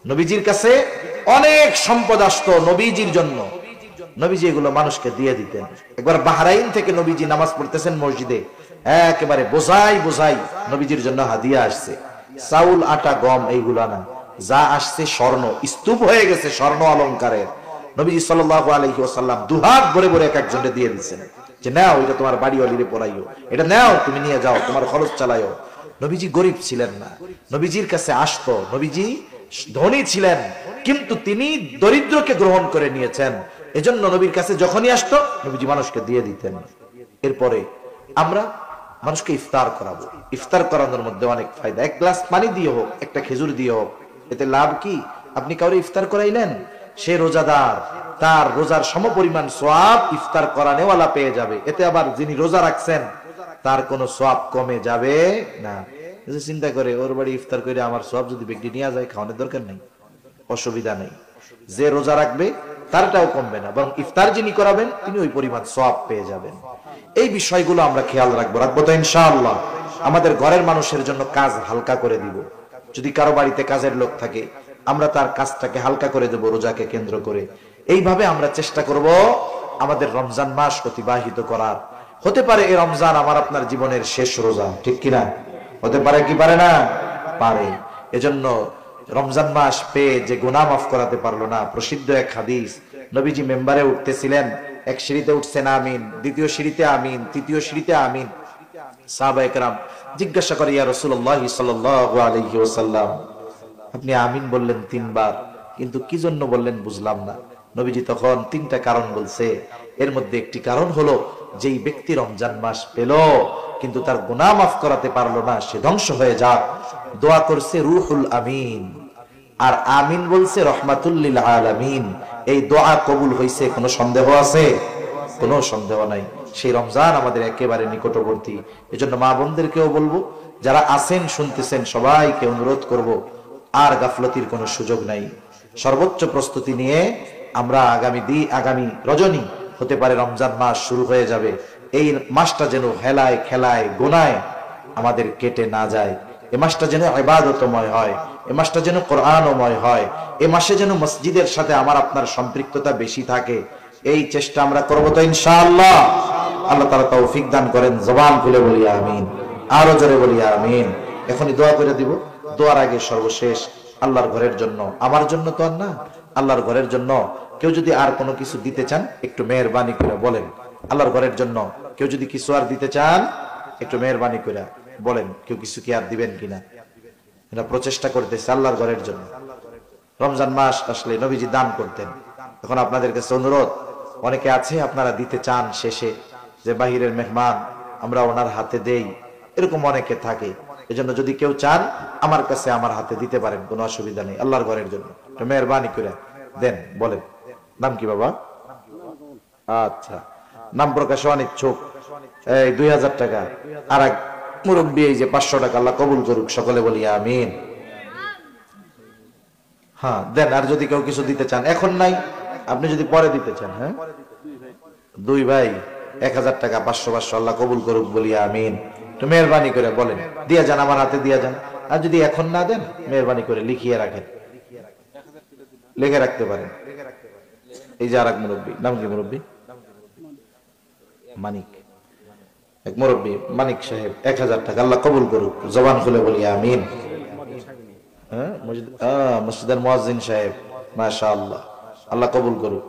[SPEAKER 1] নবীজির কাছে অনেক সম্পদ আসতো নবীজির জন্য, নবীজি এগুলো মানুষকে দিয়ে দিতেন। একবার বাহরাইন থেকে নবীজি নামাজ পড়তেছেন মসজিদে, একেবারে বোঝাই বোঝাই নবীজির জন্য হাদিয়া আসছে, চাউল আটা গম এইগুলা না, যা আসছে স্বর্ণ, স্তূপ হয়ে গেছে স্বর্ণ অলংকারের। নবীজি সাল্লাল্লাহু আলাইহি ওয়াসাল্লাম দুহাত ভরে ভরে এক একজনকে দিয়ে দিচ্ছেন যে নাও এটা তোমার বাড়ি অলিরে পড়াইও, এটা নাও তুমি নিয়ে যাও তোমার খরচ চালাইও। নবীজি গরিব ছিলেন না, নবীজির কাছে আসতো, নবীজি ধনী ছিলেন কিন্তু তিনি দরিদ্রকে গ্রহণ করে নিয়েছেন, এজন্য নবীর কাছে যখনই আসতো নবীজি মানুষকে দিয়ে দিতেন। এরপরে আমরা মানুষকে ইফতার করাবো, ইফতার করানোর মধ্যে অনেক ফায়দা। এক গ্লাস পানি দিয়ে হোক, একটা খেজুর দিয়ে হোক, এতে লাভ কি? আপনি কাউরে ইফতার করাইলেন, সে রোজাদার, তার রোজার সমপরিমাণ সওয়াব ইফতার করানেওয়ালা পেয়ে যাবে, এতে আবার যিনি রোজা রাখছেন তার কোনো সওয়াব কমে যাবে না। চিন্তা করে ওর বাড়ি ইফতার করে আমার সওয়াব যদি ব্যক্তি নিয়ে যায়, খাওয়ানোর দরকার নেই, অসুবিধা নেই। যে রোজা রাখবে তারটাও কমবে না, বরং ইফতার যিনি করাবেন তিনি ওই পরিমাণ সওয়াব পেয়ে যাবেন। এই বিষয়গুলো আমরা খেয়াল রাখবো তো ইনশাআল্লাহ। আমাদের ঘরের মানুষের জন্য কাজ হালকা করে দিব। যদি কারো বাড়িতে কাজের লোক থাকে, আমরা তার কাজটাকে হালকা করে দেব রোজাকে কেন্দ্র করে। এইভাবে আমরা চেষ্টা করব আমাদের রমজান মাস অতিবাহিত করার। হতে পারে এই রমজান আমার আপনার জীবনের শেষ রোজা, ঠিক কিনা? হতে পারে কি পারে না? পারে। এজন্য রমজান মাস পেয়ে যে গুনাহ মাফ করাতে পারলো না, প্রসিদ্ধ এক হাদিস, নবীজি মেম্বারে উঠতেছিলেন, এক সিঁড়িতে উঠছেন আমিন, দ্বিতীয় সিঁড়িতে আমিন, তৃতীয় সিঁড়িতে আমিন। সাহাবায়ে কেরাম জিজ্ঞাসা করে, ইয়া রাসূলুল্লাহ সাল্লাল্লাহু আলাইহি ওয়াসাল্লাম, আপনি আমিন বললেন 3 বার, কিন্তু কি জন্য বললেন বুঝলাম না। নবীজি তখন 3টা কারণ বলছে। এর মধ্যে একটি কারণ হলো, যেই ব্যক্তি রমজান মাস পেল কিন্তু তার গুনাহ মাফ করাতে পারলো না, সে ধ্বংস হয়ে যাক। দোয়া করছে রুহুল আমিন, আর আমিন বলছে রহমাতুল লিল আলামিন। এই দোয়া কবুল হইছে, কোনো সন্দেহ আছে? কোনো সন্দেহ নাই। সেই রমজান আমাদের একেবারে নিকটবর্তী। এজন্য মা বোনদেরকেও বলবো, যারা আছেন শুনতেছেন, সবাইকে অনুরোধ করব, আর গাফলতির কোনো সুযোগ নাই। সর্বোচ্চ প্রস্তুতি নিয়ে আমরা আগামী রজনী, হতে পারে রমজান মাস শুরু হয়ে যাবে, এই মাসটা যেন হেলায় খেলায় গুনায় আমাদের কেটে না যায়। এই মাসটা যেন ইবাদতময় হয়, এই মাসটা যেন কোরআনময় হয়, এই মাসে যেন মসজিদের সাথে আমার আপনার সম্পৃক্ততা বেশি থাকে। এই চেষ্টা আমরা করবো তো ইনশাআল্লাহ। আল্লাহ তাআলা তৌফিক দান করেন। জবান খুলে বলি আমিন, আরো জোরে বলি আমিন। এখনই দোয়া করে দিব। দোয়ার আগে সর্বশেষ আল্লাহর ঘরের জন্য, আমার জন্য তো আর না, আল্লাহর ঘরের জন্য কেউ যদি আর কোনো কিছু দিতে চান, একটু মেহেরবানি করে বলেন। আল্লাহর ঘরের জন্য কেউ যদি কিছু আর দিতে চান, একটু মেহেরবানি করে বলেন, কেউ কিছু কি আর দিবেন কিনা। এটা প্রচেষ্টা করতেছে আল্লাহর ঘরের জন্য। রমজান মাস আসলে নবীজি দান করতেন। এখন আপনাদের কাছে অনুরোধ, অনেকে আছে আপনারা দিতে চান শেষে, যে বাহিরের মেহমান আমরা ওনার হাতে দেই, এরকম অনেকে থাকে। এজন্য যদি কেউ চান আমার কাছে আমার হাতে দিতে পারেন, কোনো অসুবিধা নেই। আল্লাহর ঘরের জন্য মেহেরবানি করে দেন। বলেন, নাম কি বাবা? আচ্ছা, নাম প্রকাশে অনিচ্ছুক। এই 2000 টাকা। আর এক মুরব্বী এই যে 500 টাকা, আল্লাহ কবুল করুক, সকলে বলি আমিন। হ্যাঁ দেন। আর যদি কেউ কিছু দিতে চান, এখন নাই, আপনি যদি পরে দিতে চান। হ্যাঁ, 2 ভাই 1000 টাকা, 500 আল্লাহ কবুল করুক, বলি আমিন। তো মেহরবানি করে বলেন, দিয়া যান, আমার হাতে দিয়া যান। আর যদি এখন না দেন, মেহরবানি করে লিখিয়ে রাখেন, লিখে রাখতে পারেন। এই যে আর এক মুরব্বী, নাম কি মুরব্বী? মানিক। এক মুরব্বী মানিক সাহেব 1000 টাকা, আল্লাহ কবুল করুক, জবান খুলে বলি আমিন। হ্যাঁ, মসজিদের মুয়াজ্জিন সাহেব, মাশাআল্লাহ, আল্লাহ কবুল করুক।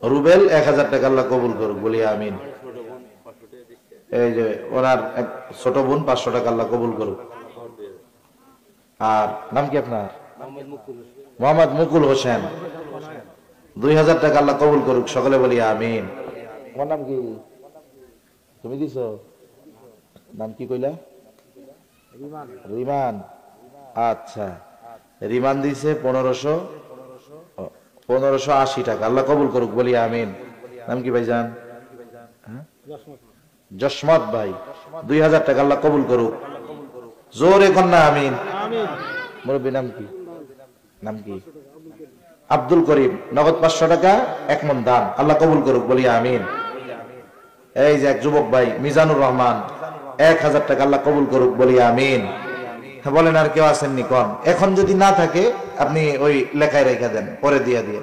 [SPEAKER 1] রুবেল 1000 টাকা, আল্লাহ কবুল করুক, বলি আমিন। এই যে ওনার এক ছোট বোন 500 টাকা, আল্লাহ কবুল করুক। আর নাম কি আপনার? মোহাম্মদ মুকুল হোসেন, 2000 টাকা, আল্লাহ কবুল করুক, সকলে বলি আমিন। তোমার নাম কি? তুমি দিছো? নাম কি কইলা? রিমান। আচ্ছা, রিমান দিছে 1580 টাকা, আল্লাহ কবুল করুক, বলি আমিন। নাম কি ভাইজান? জসমত ভাই, 2000 টাকা, আল্লাহ কবুল করুক, জোরে কন্যা আমিন। মুরব্বী নাম কি? নাম কি? আব্দুল করিম, নগদ 500 টাকা, 1 মণ দান, আল্লাহ কবুল করুক, বলি আমিন। এই যে এক যুবক ভাই মিজানুর রহমান, 1000 টাকা আল্লাহ কবুল করুক, বলি আমিন। হ্যাঁ বলেন, আর কেউ আসেননি কোন? এখন যদি না থাকে আপনি ওই লেখায় রেখে দেন, পরে দিয়ে দিন,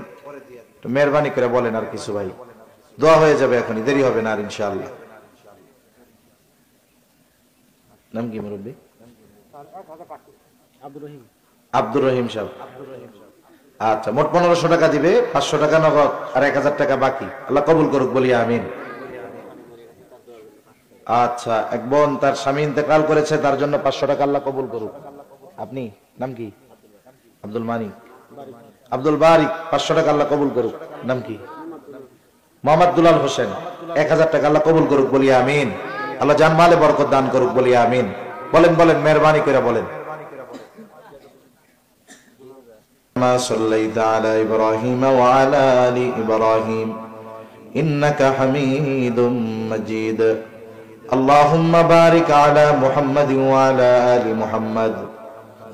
[SPEAKER 1] তো মেহরবানি করে বলেন আর কিছু ভাই, দোয়া হয়ে যাবে, এখনই দেরি হবে না আর ইনশাআল্লাহ। নাম কি মুরব্বী? আব্দুর রহিম সাহেব। আচ্ছা, মোট 1500 টাকা দিবে, 500 টাকা নগদ আর 1000 টাকা বাকি। আল্লাহ কবুল করুক, বলি আমিন। আচ্ছা, এক বোন তার স্বামী ইন্তেকাল করেছে, তার জন্য 500 টাকা আল্লাহ কবুল করুক। আপনি নাম কি? আব্দুল মানিক, আব্দুল বারিক, 500 টাকা আল্লাহ কবুল করুক। নাম কি? মোহাম্মদ দুলাল হোসেন, 1000 টাকা আল্লাহ কবুল করুক, বলি আমিন। আল্লাহ জানমালে বরকত দান করুক, বলি আমিন। বলেন বলেন, মেহরবানি করে বলেন। মা সাল্লাইতা আলা ইব্রাহিম ওয়া আলা আলি ইব্রাহিম ইন্নাকা হামিদুম মাজিদ। আল্লাহুম্মা বারিক আলা মুহাম্মাদিন ওয়া আলা আলি মুহাম্মাদ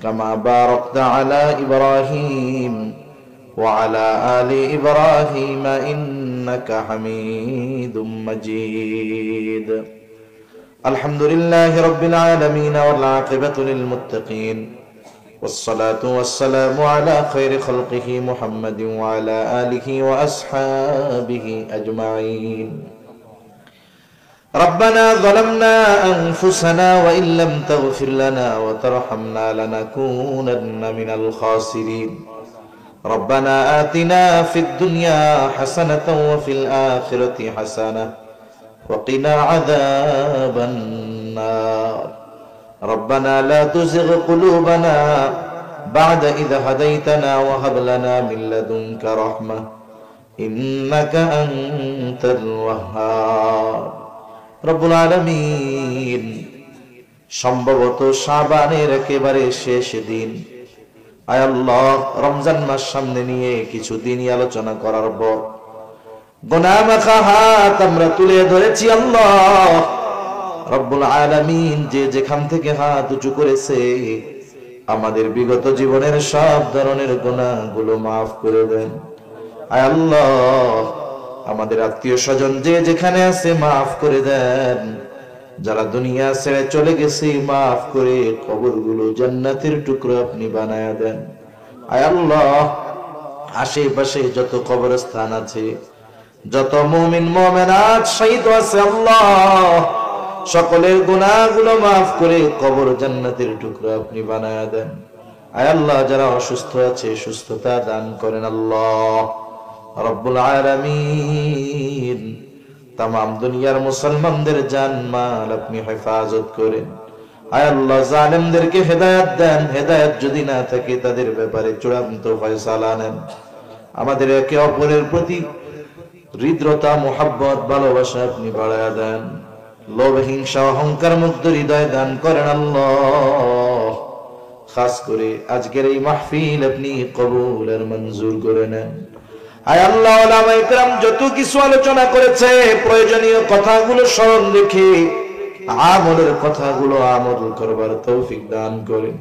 [SPEAKER 1] কামা বারাকতা আলা ইব্রাহিম ওয়া আলা আলি ইব্রাহিম ইন্নাকা হামিদুম মাজিদ। আলহামদুলিল্লাহি রাব্বিল আলামিন ওয়াল আকিবাতু লিল মুত্তাকিন والصلاة والسلام على خير خلقه محمد وعلى آله وأصحابه أجمعين. ربنا ظلمنا أنفسنا وإن لم تغفر لنا وترحمنا لنكونن من الخاسرين. ربنا آتنا في الدنيا حسنة وفي الآخرة حسنة وقنا عذاب النار. ربنا لا تزغ قلوبنا بعد إذ هديتنا وهب لنا من لدنك رحمة إنك أنت الوهاب. রব্বুল আলামিন, সম্ভবত শাবানের একেবারে শেষ দিন, আয় আল্লাহ, রমজান মাস সামনে নিয়ে কিছু দিনই আলোচনা করার পর গুনাহ মাখা হাত আমরা তুলে ধরেছি। আল্লাহ রব্বুল আলামিন, যে যেখান থেকে হাত উঁচু করেছে আমাদের বিগত জীবনের সব ধরনের গুনাহগুলো মাফ করে দেন। আয় আল্লাহ, আমাদের আত্মীয় স্বজন যে যেখানে আছে মাফ করে দেন। যারা দুনিয়া ছেড়ে চলে গেছে মাফ করে কবরগুলো জান্নাতের টুকরো আপনি বানায়া দেন। আয় আল্লাহ, আশেপাশে যত কবরস্থান আছে, যত মুমিন মুমিনাত শহীদ আছে, আল্লাহ সকলের গুনাহগুলো মাফ করে কবর জান্নাতের টুকরো আপনি বানায়া দেন। আয় আল্লাহ, যারা অসুস্থ আছে সুস্থতা দান করেন। আল্লাহ রব্বুল আলামিন, তামাম দুনিয়ার মুসলমানদের জান মাল আপনি হেফাজত করেন। আয় আল্লাহ, জালেমদেরকে হেদায়েত দেন। হেদায়েত যদি না থাকে তাদের ব্যাপারে চূড়ান্ত ফয়সালা নেন। আমাদের একে অপরের প্রতি হৃদ্রতা, মুহাব্বত, ভালোবাসা আপনি বাড়ায়া দেন। লোভ, হিংসা, অহংকার মুক্ত হৃদয় দান করেন। আল্লাহ, খাস করে আজকের এই মাহফিল আপনি কবুল আর মঞ্জুর করে নেন। আয় আল্লাহ, উলামায়ে কেরাম যত কিছু আলোচনা করেছে প্রয়োজনীয় কথাগুলো স্মরণ রেখে আমলের কথাগুলো আমল করবার তৌফিক দান করেন।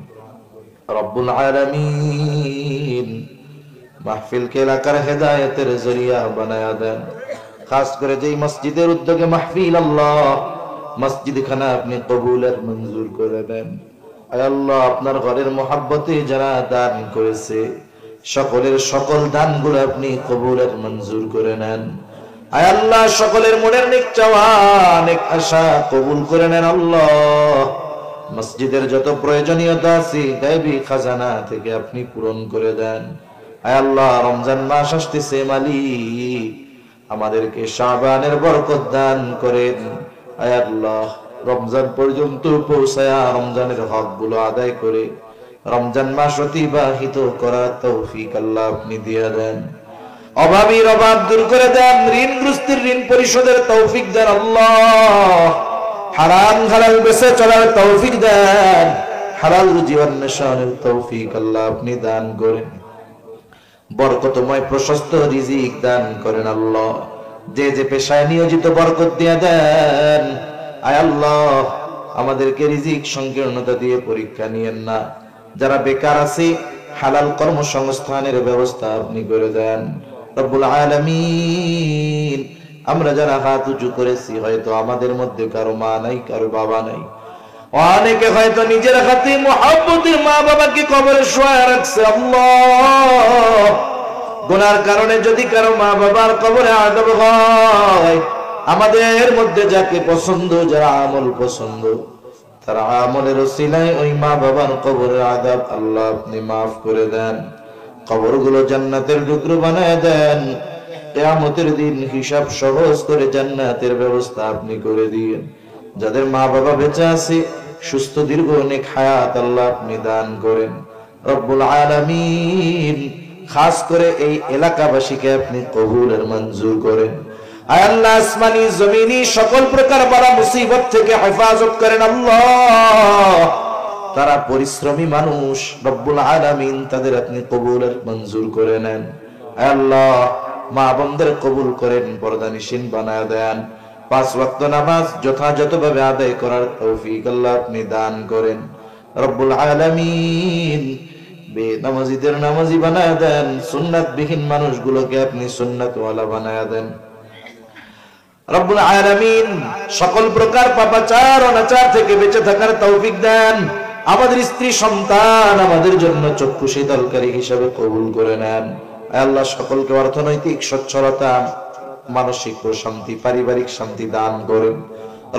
[SPEAKER 1] রব্বুল আলামিন, মাহফিলকে এলাকার হেদায়েতের জরিয়া বানায়া দেন। খাস করে যেই মসজিদের উদ্যোগে মাহফিল, আল্লাহ মসজিদ খানা আপনি কবুল আর মঞ্জুর করে দেন। আয় আল্লাহ, আপনার ঘরের মহব্বতে যারা দান করেছে সকলের সকল দানগুলো আপনি কবুল আর মঞ্জুর করে নেন। আয় আল্লাহ, সকলের মনের নেক চাওয়া, নেক আশা কবুল করে নেন। আল্লাহ, মসজিদের যত প্রয়োজনীয়তা আছে গায়বী খাজানা থেকে আপনি পূরণ করে দেন। আয় আল্লাহ, রমজান মাস আসতেছে, মালিক আমাদেরকে শাবানের বরকত দান করেন। আয় আল্লাহ, রমজান পর্যন্ত পৌঁছায়া রমজানের হকগুলো আদায় করে রমজান মাস অতিবাহিত করার তৌফিক আল্লাহ আপনি দিয়ে দেন। অভাবীর অভাব দূর করে দেন, ঋণগ্রস্তের ঋণ পরিশোধের তৌফিক দেন। আল্লাহ, হারাম হালাল বেঁচে চলার তৌফিক দেন। হালাল রুজি অন্বেষণের তৌফিক আল্লাহ আপনি দান করেন। বরকতময় প্রশস্ত রিজিক দান করেন। আল্লাহ, যে যে পেশায় নিয়োজিত বরকত দিয়ে দেন। আয় আল্লাহ, আমাদেরকে রিজিক সংকীর্ণতা দিয়ে পরীক্ষা নিয়েন না। যারা বেকার আছে হালাল কর্মসংস্থানের ব্যবস্থা আপনি করে দেন। রব্বুল আলামিন, আমরা যারা হাত উঁচু করেছি হয়তো আমাদের মধ্যে কারো মা নাই, কারো বাবা নাই। অনেকে হয়তো নিজের হাতে মুহাব্বতের মা বাবাকে কবরে শোয়া রাখছে। আল্লাহ, গুনার কারণে যদি কারো মা বাবার কবরে আযাব হয়, আমাদের মধ্যে যাকে পছন্দ, যারা আমল পছন্দ, তারা আমলের ওসিলায় ওই মা বাবার কবরের আযাব আল্লাহ আপনি মাফ করে দেন। কবরগুলো জান্নাতের টুকরো বানায় দেন। কিয়ামতের দিন হিসাব সহজ করে জান্নাতের ব্যবস্থা আপনি করে দিয়েন। যাদের মা বাবা বেঁচে আছে, সুস্থ দীর্ঘ নেক হায়াত আল্লাহ আপনি দান করেন রব্বুল আলামিন। খাস করে এই এলাকাবাসীকে আপনি কবুল আর মঞ্জুর করেন। আয় আল্লাহ, আসমানি জমিনি সকল প্রকার বালা মুসিবত থেকে হেফাজত করেন আল্লাহ। তারা পরিশ্রমী মানুষ, রব্বুল আলামিন তাদের আপনি কবুল আর মঞ্জুর করে নেন। আয় আল্লাহ, মা বোনদের কবুল করেন, পর্দানিশীন বানায় দেন। 5 ওয়াক্ত নামাজ যথাযথভাবে আদায় করার তৌফিক আল্লাহ আপনি দান করেন রব্বুল আলামিন। বেনামাজিদের নামাজি বানায় দেন, সুন্নাতবিহীন মানুষগুলোকে আপনি সুন্নাতওয়ালা বানায় দেন রব্বুল আলামিন। সকল প্রকার পাপাচার অনাচার থেকে বেঁচে থাকার তৌফিক দেন। আমাদের স্ত্রী সন্তান আমাদের জন্য চক্ষু শীতলকারী হিসাবে কবুল করে নেন। আল্লাহ, সকলকে অর্থনৈতিক সচ্ছলতা, মানসিক প্রশান্তি, পারিবারিক শান্তি দান করেন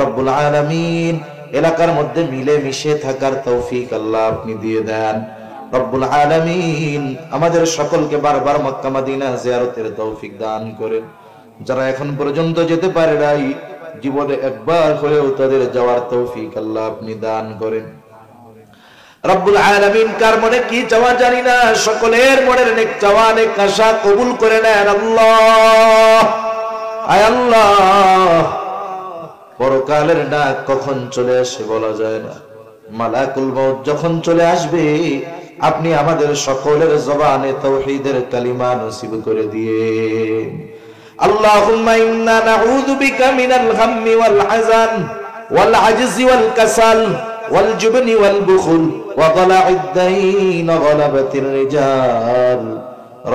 [SPEAKER 1] রব্বুল আলামিন। এলাকার মধ্যে মিলে মিশে থাকার তৌফিক আল্লাহ আপনি দিয়ে দেন রব্বুল আলামিন। আমাদের সকলকে বারবার মক্কা মদিনা জিয়ারতের তৌফিক দান করেন। যারা এখন পর্যন্ত যেতে পারে নাই, জীবনে একবার হলেও তাদের যাওয়ার তৌফিক আল্লাহ আপনি দান করেন রব্বুল আলামিন। কার মনে কি চাওয়া জানি না, সকলের মনের নেক চাওয়া নেক আশা কবুল করে নেন আল্লাহ। আয় আল্লাহ, পরকালের ডাক কখন চলে আসে বলা যায় না। মালাকুল মউত যখন চলে আসবে, আপনি আমাদের সকলের জবানে তাওহীদের কালিমা নসিব করে দিয়েন। আল্লাহুম্মা ইন্না নাউযু বিকা মিনাল গাম্মি ওয়াল হাযান ওয়াল আজজি ওয়াল কাসাল ওয়াল জুবনি ওয়াল বুখল ওয়া দালা'id দাইন ওয়া গলাবাতির রিজাল।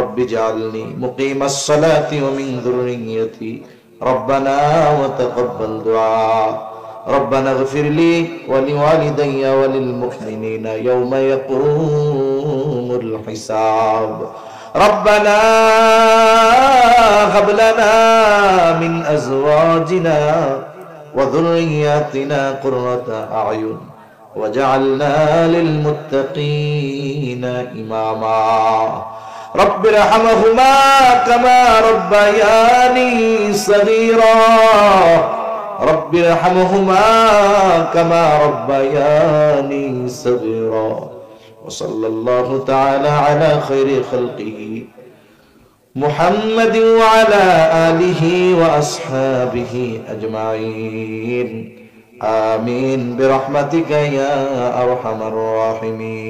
[SPEAKER 1] রব্বি জাআলনি মুকিমাস সালাতি ওয়া মিন যুররিয়্যতি রব্বানা ওয়া তাকাব্বাল দুআ। ربنا اغفر لي ولوالدي وللمؤمنين يوم يقوم الحساب. ربنا هب لنا من أزواجنا وذرياتنا قرة أعين وجعلنا للمتقين إماما. رب ارحمهما كما ربياني صغيرا. رب ارحمهما كما ربياني صغيرا. وصلى الله تعالى على خير خلقه محمد وعلى آله وأصحابه أجمعين. آمين برحمتك يا أرحم الراحمين.